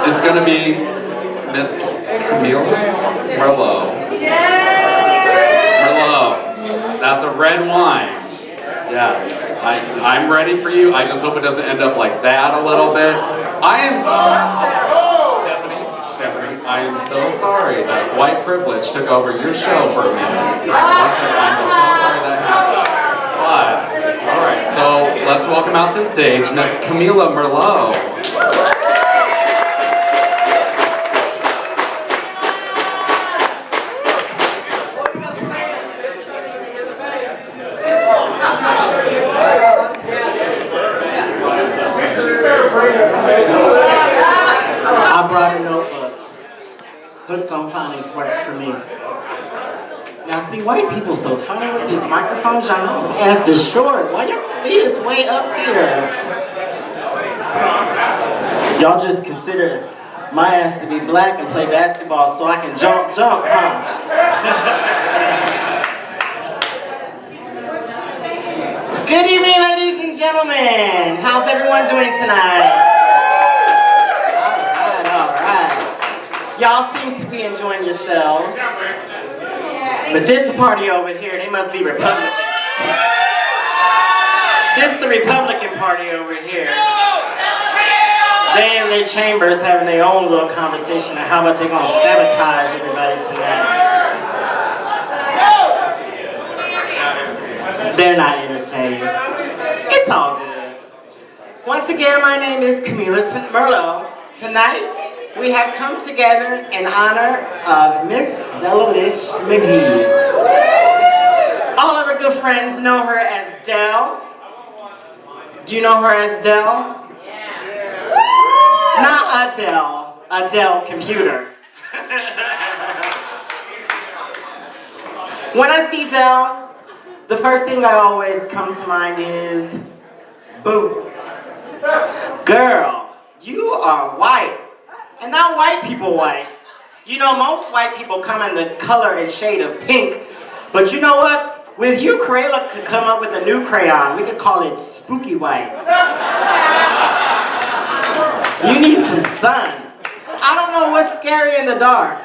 is gonna be Miss Camille Merlot. Merlot. That's a red wine. Yes. I'm ready for you. I just hope it doesn't end up like that a little bit. Stephanie, I am so sorry that white privilege took over your show for a minute. I'm so sorry that happened. But, alright, so let's welcome out to the stage Miss Camila Merlot. I brought a notebook. Hooked on phonics works for me. Now see, white people so funny with these microphones. Y'all know my ass is short. Why your feet is way up here? Y'all just consider my ass to be black and play basketball so I can jump, huh? Good evening, ladies and gentlemen. How's everyone doing tonight? All right. Y'all seem to be enjoying yourselves. But this party over here, they must be Republicans. This the Republican party over here. They in their chambers having their own little conversation of how about they gonna sabotage everybody tonight. They're not entertained. It's all good. Once again, my name is Camila Merlot. Tonight, we have come together in honor of Miss Della McGee. All of our good friends know her as Dell. Do you know her as Dell? Yeah. Not Adele, Adele computer. When I see Dell, the first thing I always come to mind is, boo. Girl, you are white. And not white people white. You know, most white people come in the color and shade of pink. But you know what? With you, Crayola could come up with a new crayon. We could call it spooky white. You need some sun. I don't know what's scary in the dark.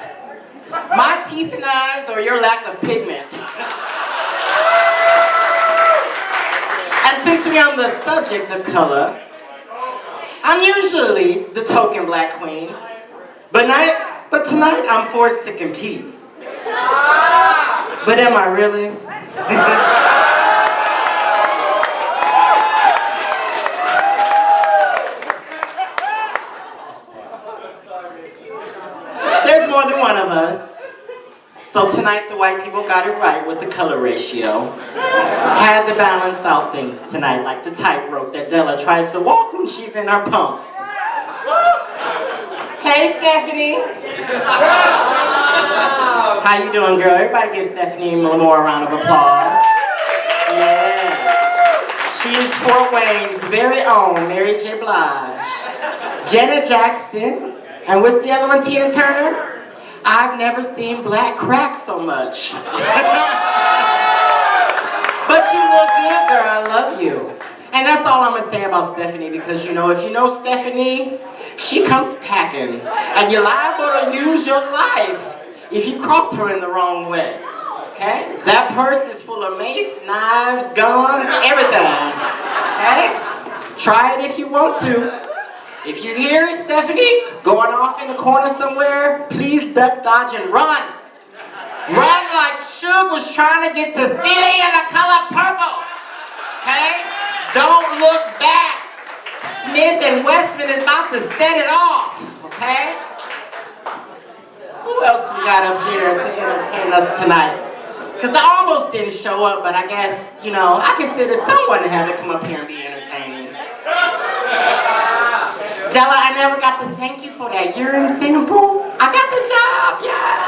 My teeth and eyes or your lack of pigment. And since we're on the subject of color, I'm usually the token black queen, but tonight I'm forced to compete. But am I really? There's more than one of us. So tonight the white people got it right with the color ratio. Had to balance out things tonight, like the tightrope that Della tries to walk when she's in her pumps. Hey, Stephanie. How you doing, girl? Everybody give Stephanie more a round of applause. Yeah. She is Fort Wayne's very own Mary J. Blige. Janet Jackson. And what's the other one, Tina Turner? I've never seen black crack so much. But you look good, girl. I love you. And that's all I'm gonna say about Stephanie, because you know, if you know Stephanie, she comes packing. And you're liable to lose your life if you cross her in the wrong way. Okay? That purse is full of mace, knives, guns, everything. Okay? Try it if you want to. If you hear Stephanie going off in the corner somewhere, please duck, dodge, and run. Run like Suge was trying to get to Celie in the color purple. Okay? Don't look back. Smith and Westman is about to set it off. Okay? Who else we got up here to entertain us tonight? Because I almost didn't show up, but I guess, you know, I considered someone to have to come up here and be entertaining. Della, I never got to thank you for that urine sample. I got the job, yeah.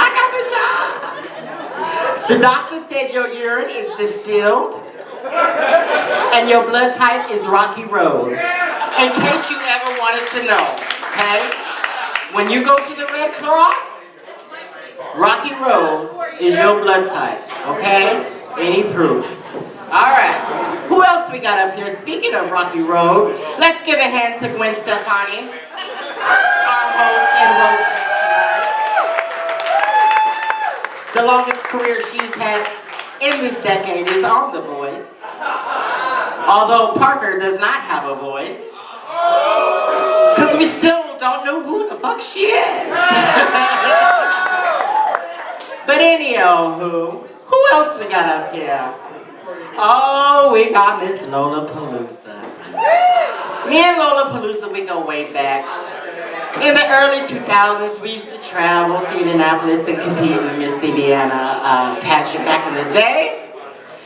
I got the job. The doctor said your urine is distilled and your blood type is Rocky Road. In case you ever wanted to know, okay? When you go to the Red Cross, Rocky Road is your blood type, okay? Any proof. All right, who else we got up here? Speaking of Rocky Road, let's give a hand to Gwen Stefani, our host and hostess tonight. The longest career she's had in this decade is on The Voice. Although Parker does not have a voice, because we still don't know who the fuck she is. But anyhow, who else we got up here? Oh, we got Miss Lollapalooza. Me and Lollapalooza, we go way back. In the early 2000s, we used to travel to Indianapolis and compete in Miss Indiana pageant back in the day.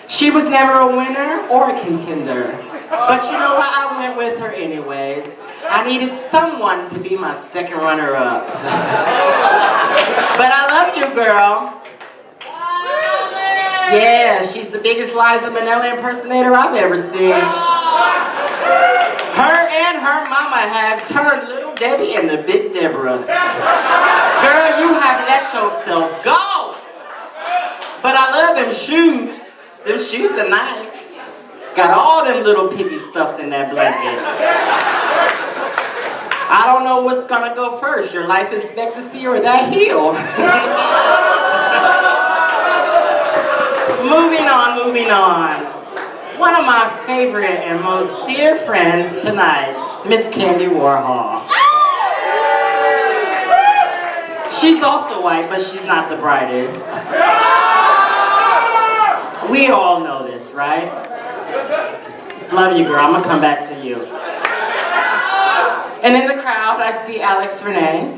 She was never a winner or a contender. But you know what? I went with her anyways. I needed someone to be my second runner-up. But I love you, girl. Yeah, she's the biggest Liza Minnelli impersonator I've ever seen. Her and her mama have turned Little Debbie into Big Deborah. Girl, you have let yourself go. But I love them shoes. Them shoes are nice. Got all them little piggies stuffed in that blanket. I don't know what's gonna go first, your life expectancy or that heel. Moving on. One of my favorite and most dear friends tonight, Miss Candy Warhol. She's also white, but she's not the brightest. We all know this, right? Love you, girl. I'm gonna come back to you. And in the crowd, I see Alex Renee.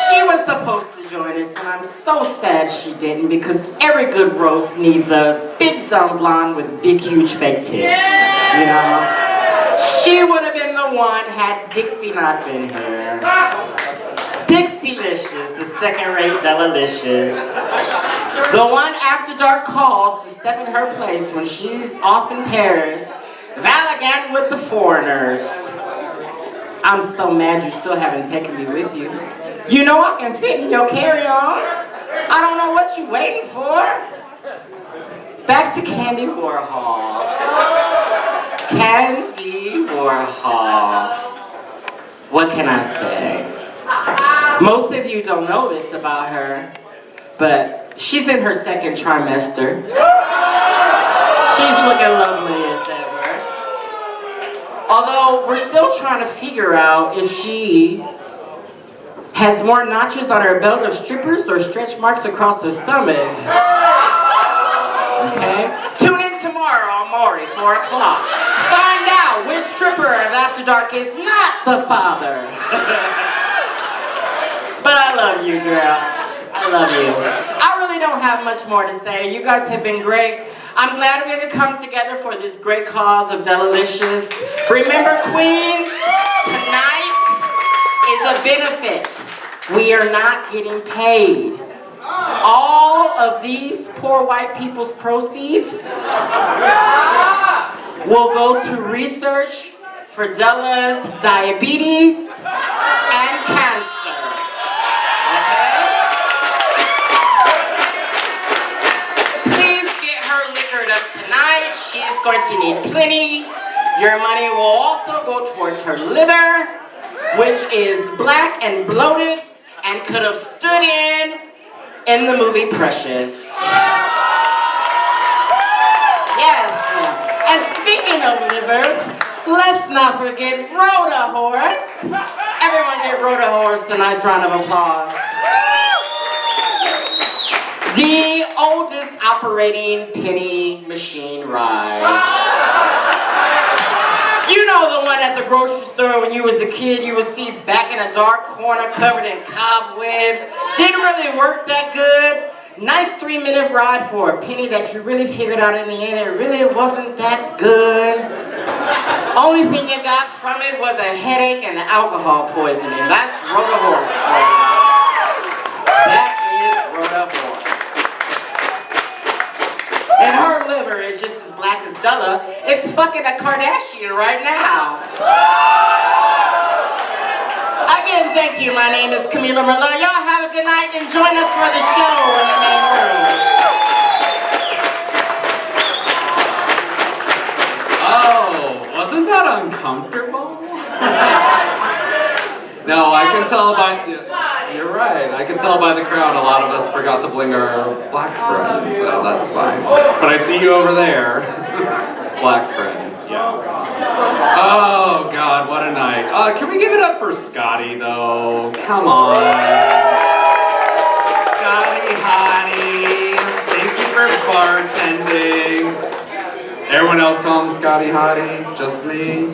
She was supposed to join us, and I'm so sad she didn't, because every good roast needs a big dumb blonde with big huge fake tits. You know? She would have been the one had Dixie not been here. Dixie Licious, the second-rate Della Licious. The one After Dark calls to step in her place when she's off in Paris, Valagant with the foreigners. I'm so mad you still haven't taken me with you. You know I can fit in your carry-on. I don't know what you're waiting for. Back to Candy Warhol. Candy Warhol. What can I say? Most of you don't know this about her, but she's in her second trimester. She's looking lovely as ever. Although we're still trying to figure out if she has more notches on her belt of strippers or stretch marks across her stomach. Okay? Tune in tomorrow on Maury, 4 o'clock. Find out which stripper of After Dark is not the father. But I love you, girl. I love you. I really don't have much more to say. You guys have been great. I'm glad we could come together for this great cause of Della Licious. Remember, Queens, tonight is a benefit We are not getting paid. All of these poor white people's proceeds will go to research for Della's diabetes and cancer. Okay? Please get her liquored up tonight. She is going to need plenty. Your money will also go towards her liver, which is black and bloated and could have stood in the movie Precious. Yes, ma'am. And speaking of livers, let's not forget Rhoda Horse. Everyone give Rhoda Horse a nice round of applause. The oldest operating penny machine ride. You know the one at the grocery store when you was a kid, you would see back in a dark corner covered in cobwebs. Didn't really work that good. Nice 3-minute ride for a penny that you really figured out in the end it really wasn't that good. Only thing you got from it was a headache and alcohol poisoning. That's Rhoda Horse for you. That is Rhoda Horse. And her liver is just as black as Della. It's fucking a Kardashian right now. Again, thank you. My name is Camila Merlot. Y'all have a good night and join us for the show in the main room. Oh, wasn't that uncomfortable? No, I can tell by you're right. I can tell by the crowd a lot of us forgot to bring our black friend, so that's fine. But I see you over there. Black friend. Yeah. Oh God, what a night. Can we give it up for Scotty though? Come on. Scotty Hottie. Thank you for bartending. Everyone else calls him Scotty Hottie, just me.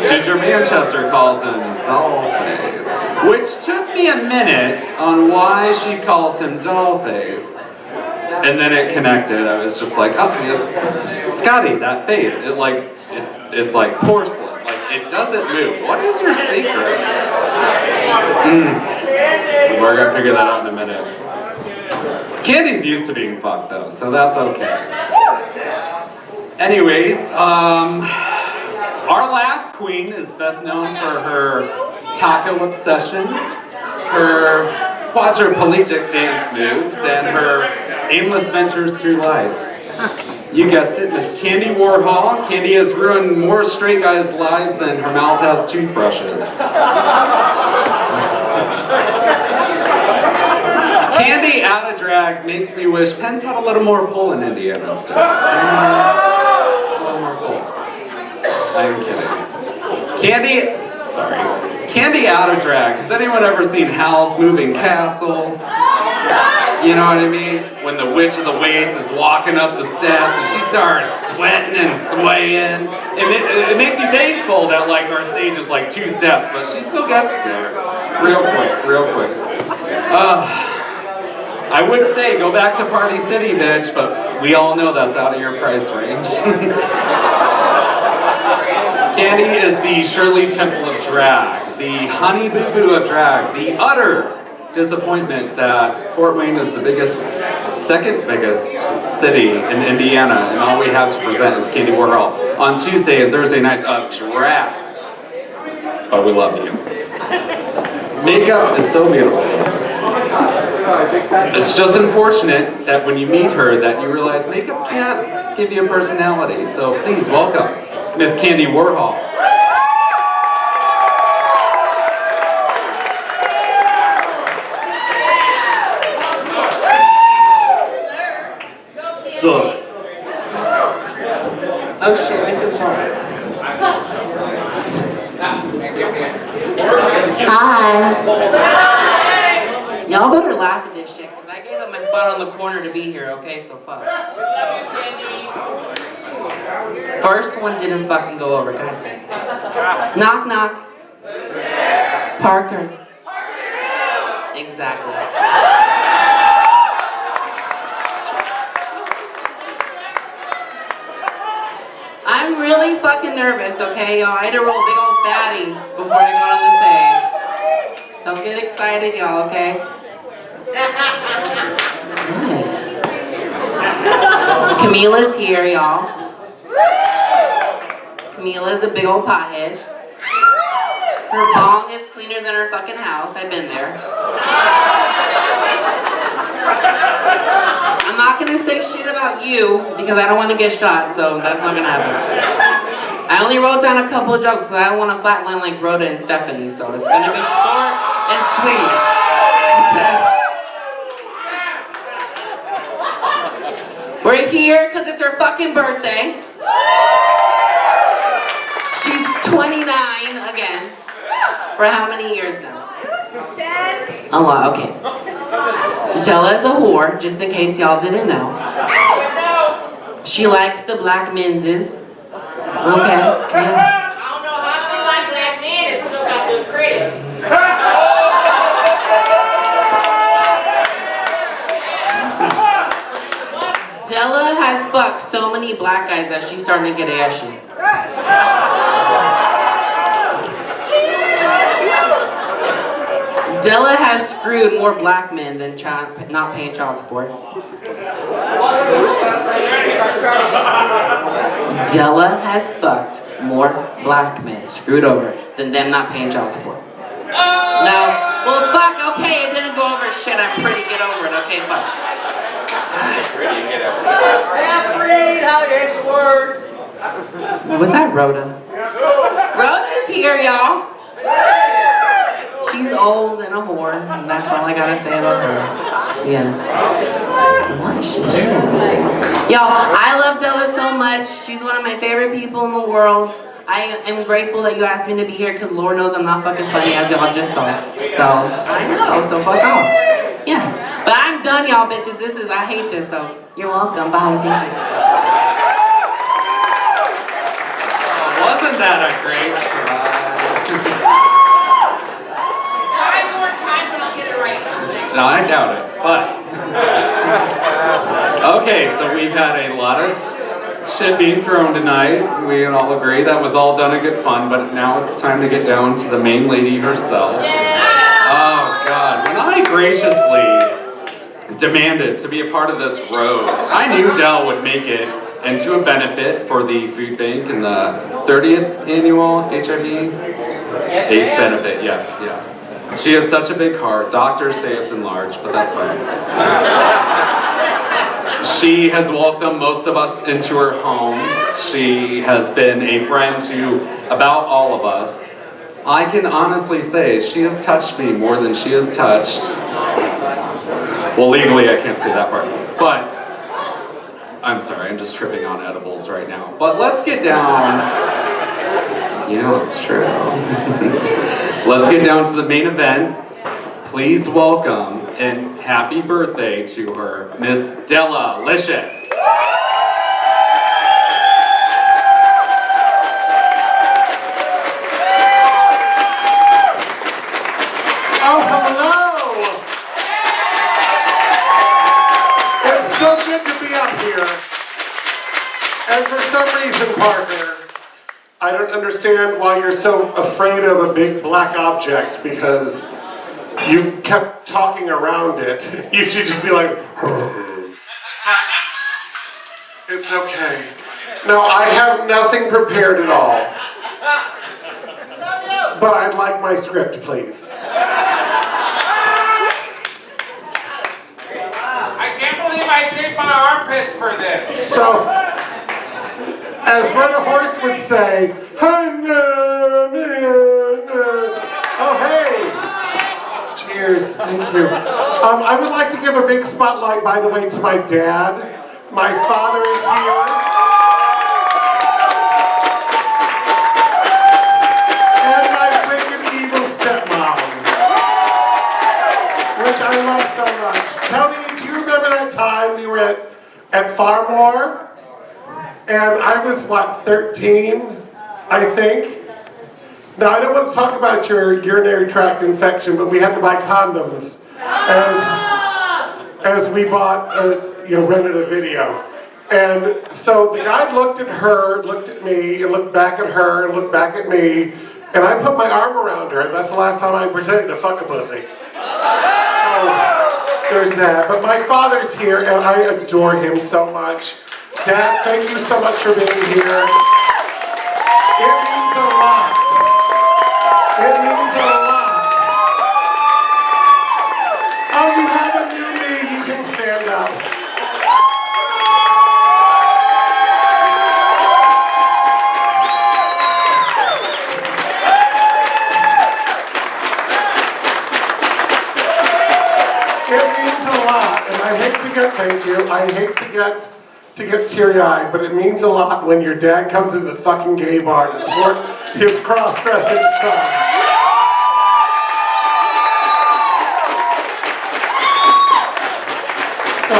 Ginger Manchester calls him Dollface, which took me a minute on why she calls him Dollface. And then it connected. I was just like, oh, yeah. Scotty, that face, it's like porcelain. Like it doesn't move. What is your secret? We're gonna figure that out in a minute. Candy's used to being fucked though, so that's okay. Anyways, our last queen is best known for her taco obsession, her quadriplegic dance moves, and her aimless ventures through life. You guessed it, Miss Candy Warhol. Candy has ruined more straight guys' lives than her mouth has toothbrushes. Candy out of drag makes me wish Penn's had a little more pull in Indiana still. Just a little more pull. I'm kidding. Candy out of drag. Has anyone ever seen Hal's Moving Castle? You know what I mean? When the Witch of the Waste is walking up the steps and she starts sweating and swaying. It makes you thankful that like our stage is like 2 steps, but she still gets there. Real quick. I would say go back to Party City, bitch, but we all know that's out of your price range. Candy is the Shirley Temple of drag, the Honey Boo Boo of drag, the utter disappointment that Fort Wayne is the second biggest city in Indiana, and all we have to present is Candy Warhol on Tuesday and Thursday nights of drag. But we love you. Makeup is so beautiful. It's just unfortunate that when you meet her that you realize makeup can't give you a personality. So please welcome Miss Candy Warhol. So. Oh shit, Mrs. Lawrence. Hi. Y'all better laugh at this shit, because I gave up my spot on the corner to be here, okay? So fuck. First one didn't fucking go over, goddamn. Knock, knock. Parker. Exactly. I'm really fucking nervous, okay? Y'all, I had to roll a big old fatty before I got on the stage. Don't get excited, y'all, okay? What? Camila's here, y'all. Camila's a big old pothead. Her bong is cleaner than her fucking house. I've been there. I'm not gonna say shit about you because I don't want to get shot, so that's not gonna happen. I only wrote down a couple of jokes, so I don't want to flatline like Rhoda and Stephanie, so it's gonna be short and sweet. Okay. We're here because it's her fucking birthday. She's 29 again. For how many years now? 10. A lot, okay. Della is a whore, just in case y'all didn't know. She likes the black menses. Okay, yeah. I don't know how she like black men and still got good credit. Della has fucked so many black guys that she's starting to get ashy. Della has screwed more black men than not paying child support. Della has fucked more black men screwed over than them not paying child support. No, well fuck, okay, it didn't go over shit, I'm pretty, get over it, okay, fuck. Was that Rhoda? Rhoda's here, y'all. She's old and a whore, and that's all I gotta say about her. Yeah. What is she doing? Y'all, I love Della so much. She's one of my favorite people in the world. I am grateful that you asked me to be here because Lord knows I'm not fucking funny, as y'all just saw. So, I know, so fuck off. Yeah. But I'm done, y'all bitches. I hate this, so you're welcome. Bye. Wasn't that a great No, I doubt it, but... Okay, so we've had a lot of shit being thrown tonight. We all agree that was all done in good fun, but now it's time to get down to the main lady herself. Oh, God. When I graciously demanded to be a part of this roast, I knew Dell would make it into a benefit for the food bank and the 30th annual HIV AIDS benefit. Yes, yes. She has such a big heart. Doctors say it's enlarged, but that's fine. She has welcomed most of us into her home. She has been a friend to about all of us. I can honestly say she has touched me more than she has touched. Well, legally I can't say that part, but I'm sorry, I'm just tripping on edibles right now. But let's get down. You know, it's true. Let's get down to the main event. Please welcome and happy birthday to her, Miss Della Licious. Oh, hello! It's so good to be up here. And for some reason, Parker, I don't understand why you're so afraid of a big black object, because you kept talking around it. You should just be like, it's okay. No, I have nothing prepared at all. But I'd like my script, please. I can't believe I shaved my armpits for this. So, as Rhoda Horse would say, oh hey! Cheers, thank you. I would like to give a big spotlight, by the way, to my dad. My father is here. And my wicked evil stepmom. Which I love so much. Tony, do you remember that time we were at Farmore? And I was, what, 13, I think? Now, I don't want to talk about your urinary tract infection, but we had to buy condoms as we bought, rented a video. And so the guy looked at her, looked at me, and looked back at her, and looked back at me, And I put my arm around her, and that's the last time I pretended to fuck a pussy. So, there's that. But my father's here, and I adore him so much. Dad, thank you so much for being here. It means a lot. It means a lot. Oh, you have a new me. You can stand up. It means a lot, and I hate to get, thank you, I hate to get teary-eyed, but it means a lot when your dad comes into the fucking gay bar to support his cross-dressing son. So,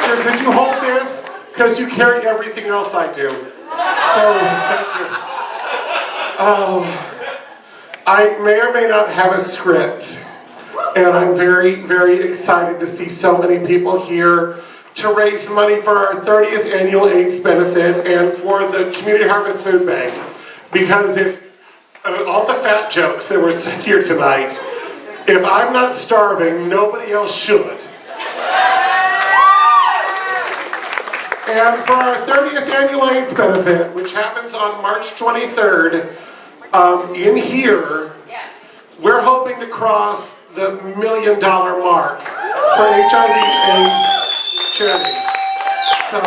here, could you hold this? Because you carry everything else I do. So, thank you. Oh, I may or may not have a script. And I'm very, very excited to see so many people here to raise money for our 30th annual AIDS benefit and for the Community Harvest Food Bank. Because if all the fat jokes that were said here tonight, if I'm not starving, nobody else should. And for our 30th annual AIDS benefit, which happens on March 23rd, in here, we're hoping to cross the $1 million mark for HIV/AIDS charity. So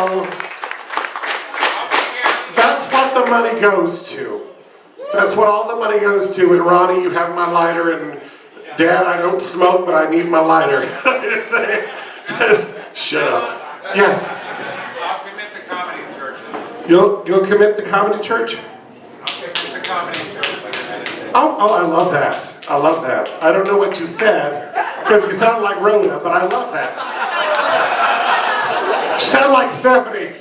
that's what the money goes to. That's what all the money goes to. And Ronnie, you have my lighter, and Dad, I don't smoke, but I need my lighter. Shut up. Yes. I'll commit the comedy church. You'll commit the comedy church? I'll commit the comedy church. Oh, I love that. I love that. I don't know what you said, because you sound like Rhoda, but I love that. You sound like Stephanie.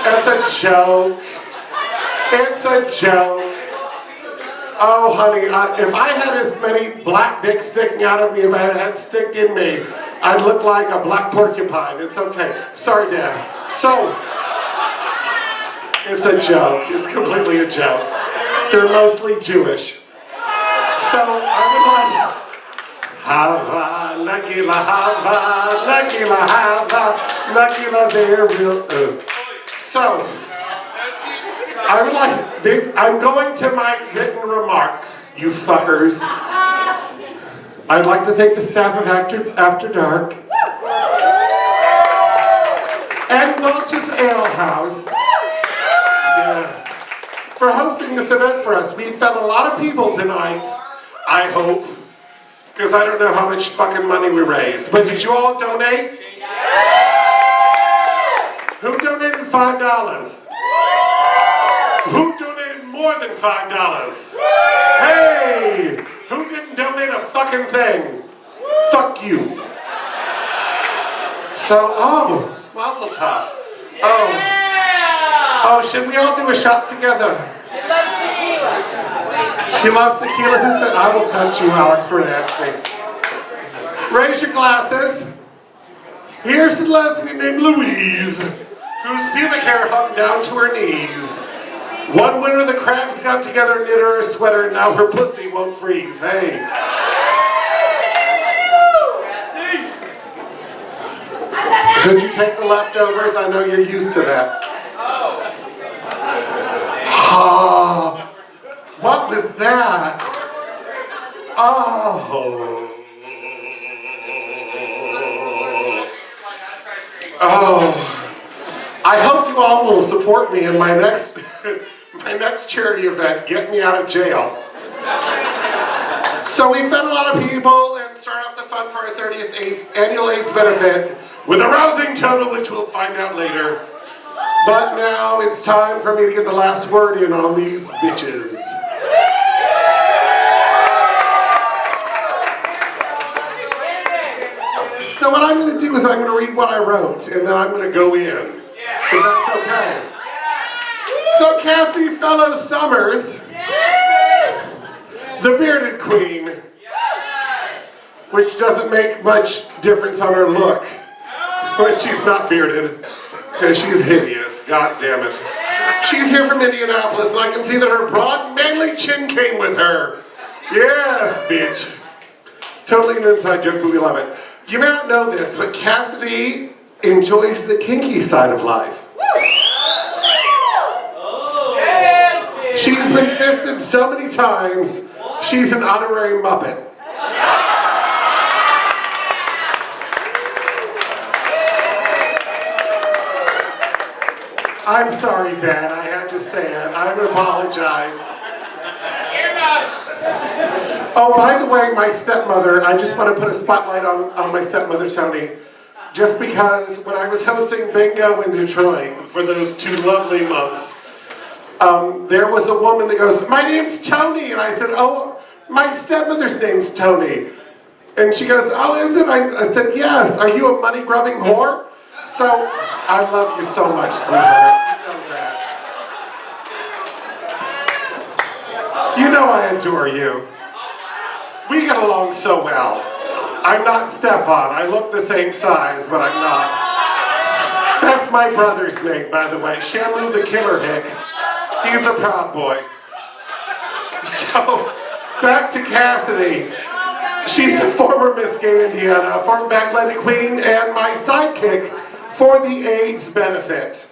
It's a joke. It's a joke. Oh, honey, if I had as many black dicks sticking out of me, if I had sticked in me, I'd look like a black porcupine. It's okay. Sorry, Dad. So, it's a joke. It's completely a joke. They're mostly Jewish. So, I would like... Hava, Nagila, Hava, Nagila, Hava, Nagila, they're real... So, I would like... I'm going to my written remarks, you fuckers. I'd like to thank the staff of After Dark. And Licious Ale House. Yes. For hosting this event for us. We fed a lot of people tonight, I hope. Because I don't know how much fucking money we raised. But did you all donate? Who donated $5? Who donated more than $5? Hey! Who didn't donate a fucking thing? Fuck you. So, Mazel tov. Oh, should we all do a shot together? She loves tequila. She loves tequila. Who said, I will cut you, Alex, for asking. Raise your glasses. Here's a lesbian named Louise, whose pubic hair hung down to her knees. One winter the crabs got together and knit her a sweater, and now her pussy won't freeze. Hey. Could you take the leftovers? I know you're used to that. What was that? I hope you all will support me in my next charity event, Get Me Out of Jail. So we fed a lot of people and started off the fun for our 30th annual AIDS benefit with a rousing total, which we'll find out later. But now it's time for me to get the last word in on these bitches. So what I'm going to do is I'm going to read what I wrote, and then I'm going to go in. If that's okay. So Cassie Fellows Summers, the bearded queen, which doesn't make much difference on her look when she's not bearded. Because she's hideous, god damn it. She's here from Indianapolis, and I can see that her broad, manly chin came with her. Yes, bitch. Totally an inside joke, but we love it. You may not know this, but Cassidy enjoys the kinky side of life. She's been fisted so many times, she's an honorary Muppet. I'm sorry, Dad, I had to say it. I apologize. Oh, by the way, my stepmother, I just want to put a spotlight on my stepmother, Tony, just because when I was hosting bingo in Detroit for those 2 lovely months, there was a woman that goes, "My name's Tony," and I said, "Oh, my stepmother's name's Tony." And she goes, "Oh, is it?" I said, "Yes. Are you a money-grubbing whore?" So, I love you so much, sweetheart. You know that. You know I adore you. We get along so well. I'm not Stefan. I look the same size, but I'm not. That's my brother's name, by the way. Shamu the Killer Hick. He's a proud boy. So, back to Cassidy. She's a former Miss Gay Indiana, a former Back Lady Queen, and my sidekick for the AIDS benefit.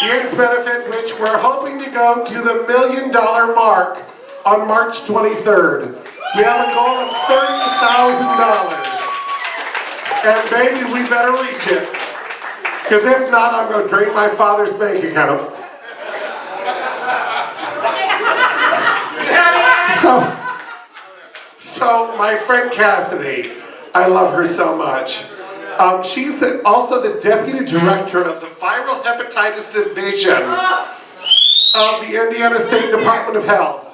The AIDS benefit, which we're hoping to go to the $1 million mark on March 23rd. We have a goal of $30,000. And baby, we better reach it. Because if not, I'm going to drain my father's bank account. So my friend Cassidy, I love her so much. She's also the deputy director of the Viral Hepatitis Division of the Indiana State Department of Health.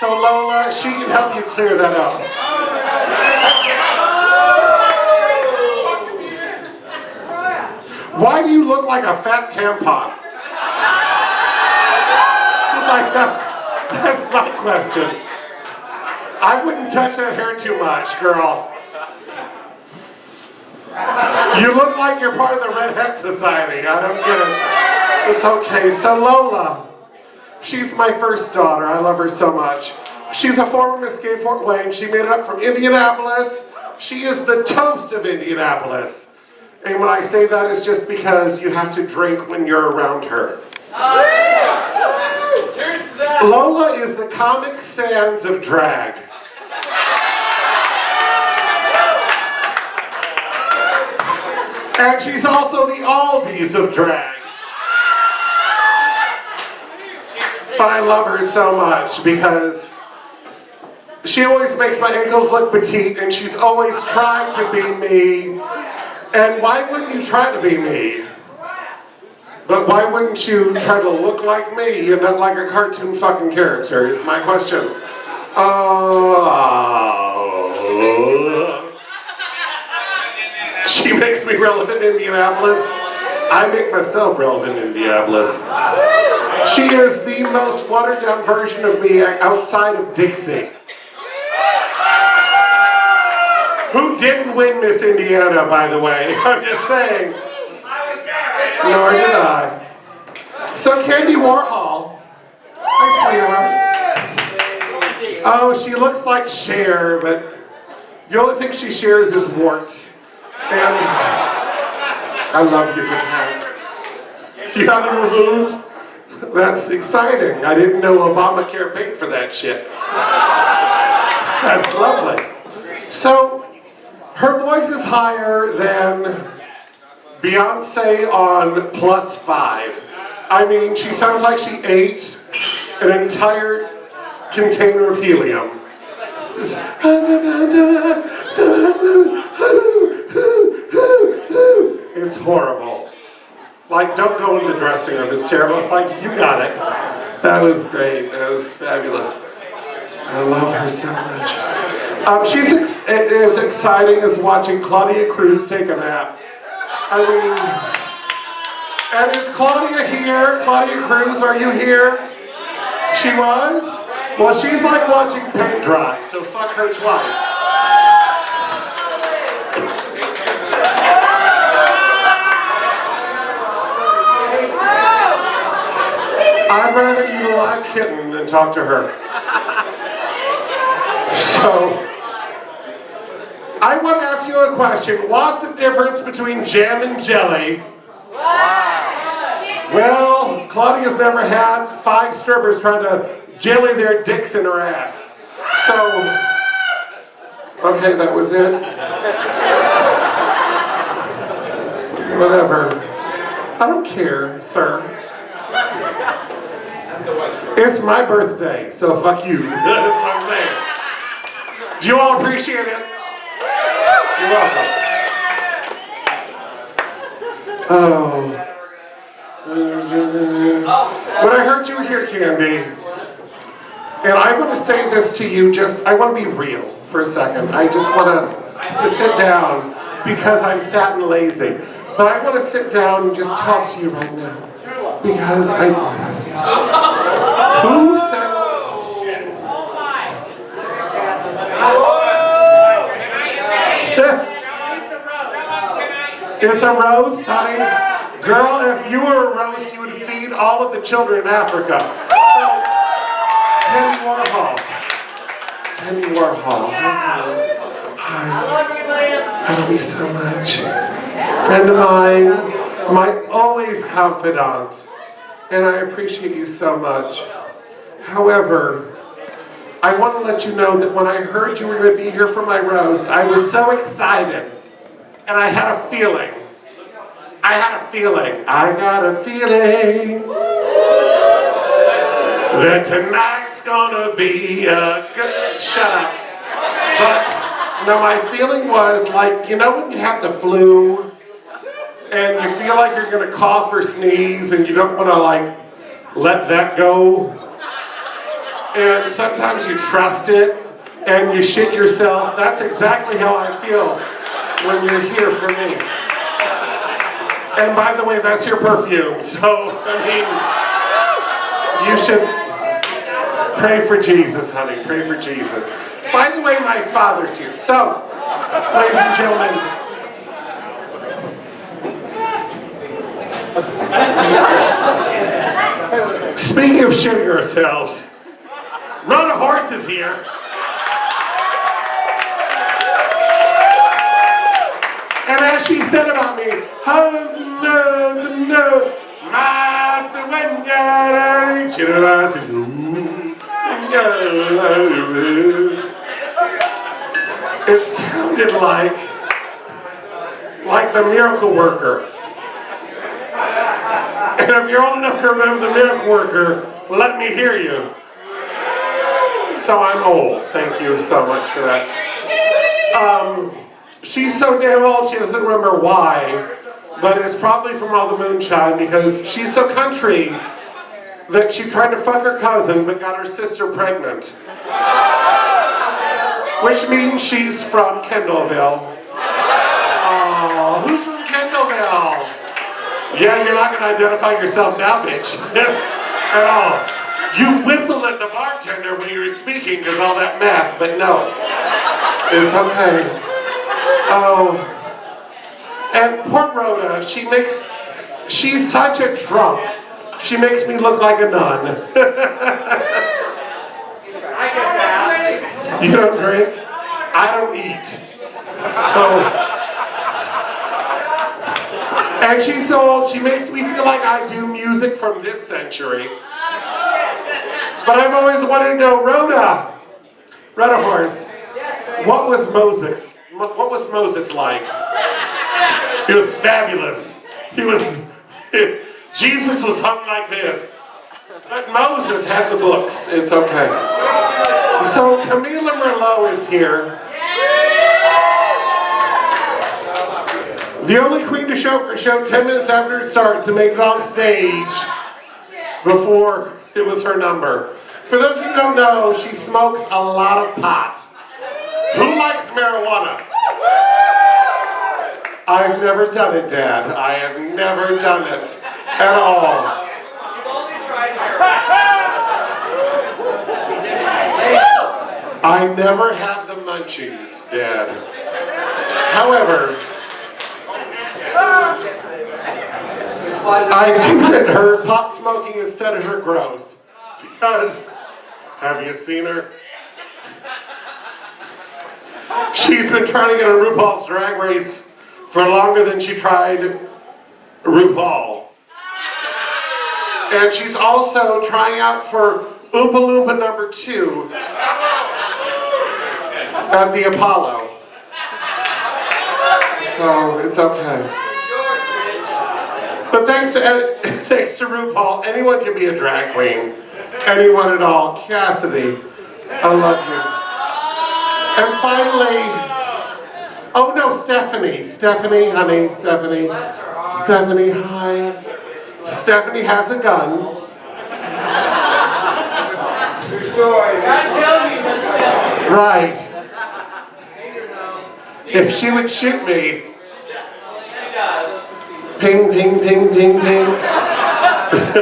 So Lola, she can help you clear that up. Why do you look like a fat tampon? That's my question. I wouldn't touch that hair too much, girl. You look like you're part of the Red Hat Society. I don't get it. It's okay. So Lola, she's my first daughter. I love her so much. She's a former Miss Gay Fort Wayne. She made it up from Indianapolis. She is the toast of Indianapolis. And when I say that, it's just because you have to drink when you're around her. Lola is the Comic Sans of drag. And she's also the Aldi's of drag. But I love her so much because she always makes my ankles look petite and she's always trying to be me. And why wouldn't you try to be me? But why wouldn't you try to look like me and not like a cartoon fucking character is my question. She makes me relevant in Indianapolis. I make myself relevant in Indianapolis. She is the most watered down version of me outside of Dixie. Who didn't win Miss Indiana, by the way? I'm just saying. Nor did I. So Candy Warhol. Hi, sweetheart. Oh, she looks like Cher, but the only thing she shares is warts. And I love you for that. You have them removed? That's exciting. I didn't know Obamacare paid for that shit. That's lovely. So, her voice is higher than Beyonce on +5. I mean, she sounds like she ate an entire container of helium. It's horrible. Like, don't go in the dressing room. It's terrible. Like, you got it. That was great. That was fabulous. I love her so much. She's as exciting as watching Claudia Cruz take a nap. I mean, and is Claudia here? Claudia Cruz, are you here? She was? Well, she's like watching paint dry, so fuck her twice. I'd rather eat a live kitten than talk to her. So, I want to ask you a question. What's the difference between jam and jelly? Well, Claudia's never had 5 strippers trying to jelly their dicks in her ass. So, okay, that was it. Whatever. I don't care, sir. It's my birthday, so fuck you. That's what I'm saying. Do you all appreciate it? You're welcome. Oh. But I heard you here, Candy. And I want to say this to you, I want to be real for a second. I just want to sit down because I'm fat and lazy. But I want to sit down and just talk to you right now. Because who said... It's a roast, honey. Girl, if you were a roast, you would feed all of the children in Africa. So, Penny Warhol. Hi. I love you so much. Friend of mine, my always confidant. And I appreciate you so much. However, I want to let you know that when I heard you were going to be here for my roast, I was so excited. And I had a feeling. I got a feeling that tonight's gonna be a good... Shut up. But, no, my feeling was like, you know when you have the flu and you feel like you're gonna cough or sneeze and you don't wanna like let that go? And sometimes you trust it and you shit yourself. That's exactly how I feel when you're here for me. And by the way, that's your perfume, so, I mean, you should pray for Jesus, honey, pray for Jesus. By the way, my father's here, so, ladies and gentlemen. Speaking of shitting ourselves, Run Horse is here. And as she said about me, it sounded like the Miracle Worker. And if you're old enough to remember the Miracle Worker, let me hear you. So I'm old. Thank you so much for that. She's so damn old she doesn't remember why, but it's probably from all the moonshine because she's so country that she tried to fuck her cousin but got her sister pregnant. Which means she's from Kendallville. Oh, who's from Kendallville? Yeah, you're not going to identify yourself now, bitch. At all. You whistled at the bartender when you were speaking because all that math, but no. It's okay. Oh, and poor Rhoda, she's such a drunk. She makes me look like a nun. You don't drink? I don't eat. So, and she's so old, she makes me feel like I do music from this century. But I've always wanted to know, Rhoda Horse, what was Moses like? He was fabulous. Jesus was hung like this. But Moses had the books. It's okay. So Camila Merlot is here. The only queen to show her show 10 minutes after it starts and made it on stage before it was her number. For those of you who don't know, she smokes a lot of pot. Who likes marijuana? I've never done it, Dad. I have never done it at all. You've only tried I never have the munchies, Dad. However, I think that her pot smoking has stunted her growth. Because, have you seen her? She's been trying to get on RuPaul's Drag Race for longer than she tried RuPaul. And she's also trying out for Oompa Loompa #2 at the Apollo. So it's okay. But thanks to RuPaul, anyone can be a drag queen. Anyone at all. Cassidy, I love you. And finally, oh no, Stephanie, honey, Stephanie, hi. Stephanie has a gun. True story. Right. If she would shoot me, ping, ping, ping, ping, ping.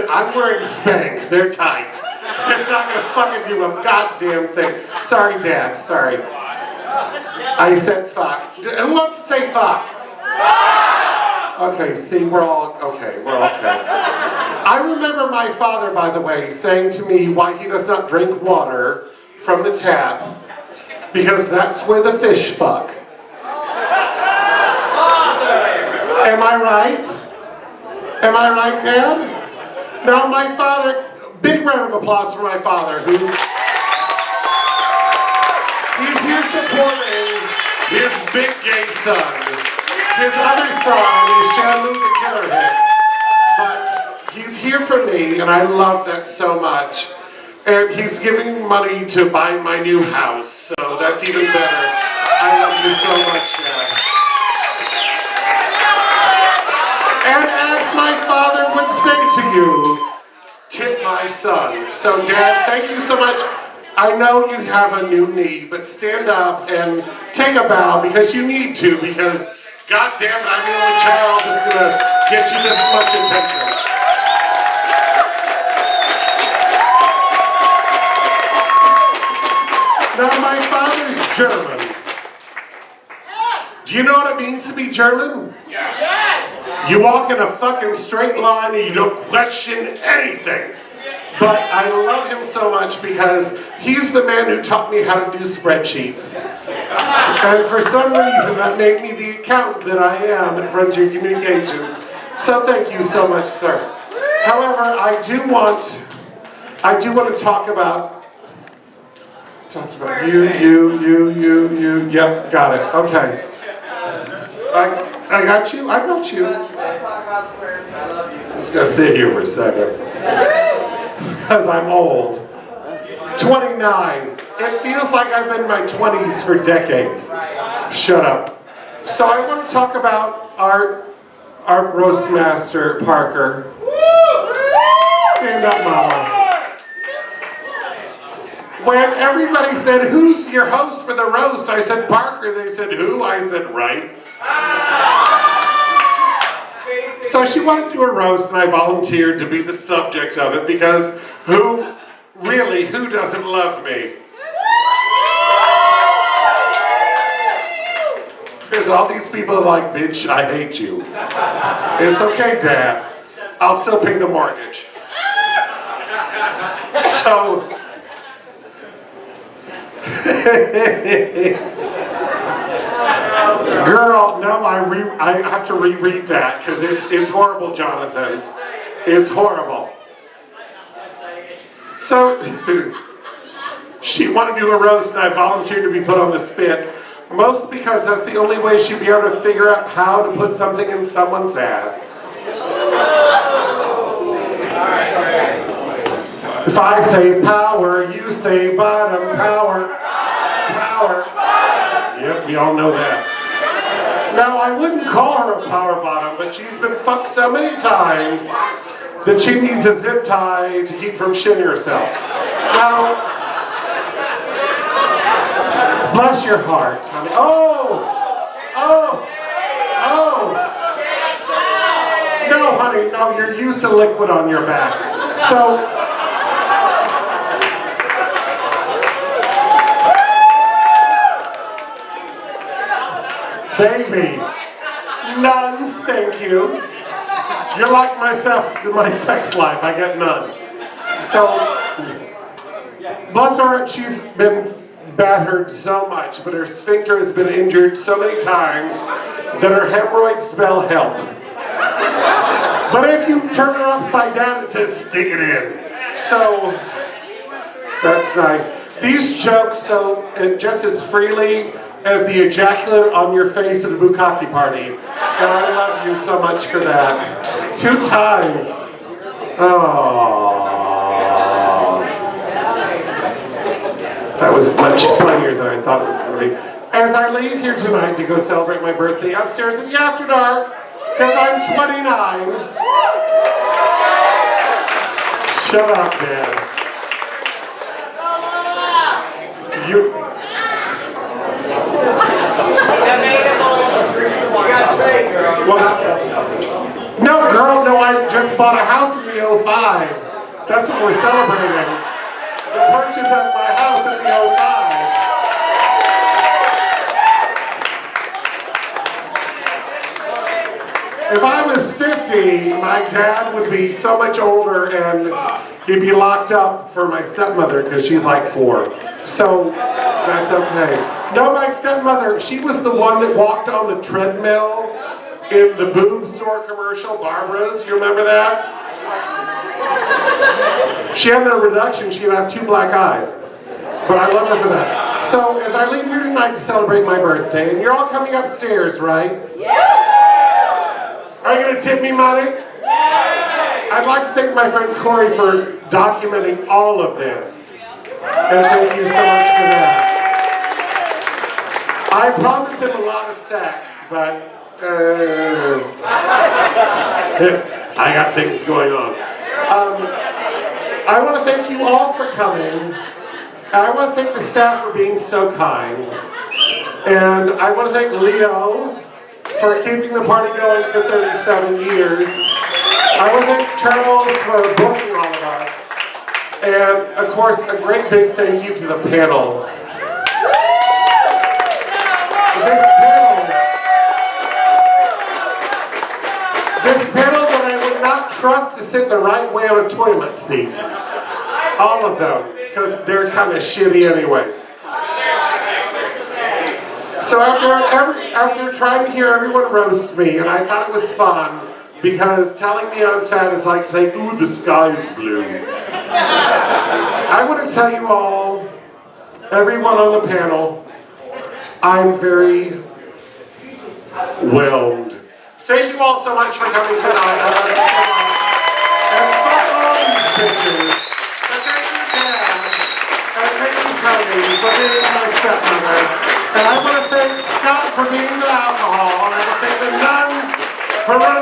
I'm wearing Spanx, they're tight. It's not gonna fucking do a goddamn thing. Sorry, Dad, sorry. I said fuck. Who wants to say fuck? Okay, see, we're all okay. I remember my father, by the way, saying to me why he does not drink water from the tap, because that's where the fish fuck. Am I right? Am I right, Dad? Now, my father, big round of applause for my father, he's here supporting his big gay son. His other son is Shanluca Killerhick, but he's here for me, and I love that so much. And he's giving money to buy my new house, so that's even better. I love you so much, Dad. And as my father would say to you, tip my son. So Dad, thank you so much. I know you have a new knee, but stand up and take a bow because you need to, because God damn it, I'm the only child that's gonna get you this much attention. Now my father's German. Do you know what it means to be German? Yes! You walk in a fucking straight line and you don't question anything. But I love him so much because he's the man who taught me how to do spreadsheets. And for some reason that made me the accountant that I am at Frontier Communications. So thank you so much, sir. However, I do want to talk about you. Yep, got it. Okay. I got you. Let's talk about squares. I love you. I'm just gonna sit here for a second. Because I'm old. 29. It feels like I've been in my 20s for decades. Shut up. So I want to talk about our roast master, Parker. Stand up, Mama. When everybody said, who's your host for the roast? I said, Parker. They said, who? I said, right. So she wanted to do a roast, and I volunteered to be the subject of it because who doesn't love me? There's all these people like, bitch, I hate you. It's okay, Dad. I'll still pay the mortgage. So, girl, no, I have to reread that because it's horrible, Jonathan. It's horrible. So, she wanted to do a roast and I volunteered to be put on the spit. Mostly because that's the only way she'd be able to figure out how to put something in someone's ass. If I say power, you say bottom. Power. Yep, we all know that. Now, I wouldn't call her a power bottom, but she's been fucked so many times that she needs a zip tie to keep from shitting herself. Now, bless your heart, honey. Oh! No, honey, no, you're used to liquid on your back. So, baby, nuns, thank you. You're like my sex life. I get none. So, bless her heart, she's been battered so much, but her sphincter has been injured so many times that her hemorrhoids spell help. But if you turn her upside down, it says stick it in. So, that's nice. These jokes so just as freely as the ejaculate on your face at a bukkake party. And I love you so much for that. 2 times. Oh. That was much funnier than I thought it was going to be. As I leave here tonight to go celebrate my birthday upstairs at the After Dark, because I'm 29. Shut up, Dad. You got trade, girl. No, girl, no, I just bought a house in the 05. That's what we're celebrating. The purchase of my house in the 05. If I was 50, my dad would be so much older and he'd be locked up for my stepmother because she's like 4. So, that's okay. No, my stepmother, she was the one that walked on the treadmill in the boob store commercial, Barbara's. You remember that? She had no reduction. She'd have 2 black eyes. But I love her for that. So, as I leave here tonight to celebrate my birthday, and you're all coming upstairs, right? Are you going to tip me money? I'd like to thank my friend Corey for documenting all of this. And thank you so much for that. I promised him a lot of sex, but I got things going on. I want to thank you all for coming. I want to thank the staff for being so kind. And I want to thank Leo for keeping the party going for 37 years. I want to thank Charles for booking all of us. And, of course, a great big thank you to the panel. This panel that I would not trust to sit the right way on a toilet seat. All of them, because they're kind of shitty anyways. So after trying to hear everyone roast me, and I thought it was fun, because telling me I'm fat is like saying, ooh, the sky is blue. I want to tell you all, everyone on the panel, I'm very whelmed. Thank you all so much for coming tonight. I love you so much. And fuck all these bitches. And thank you, Dad. And thank you, Tony, for being my stepmother. And I want to thank Scott for being the alcohol. And I want to thank the nuns for running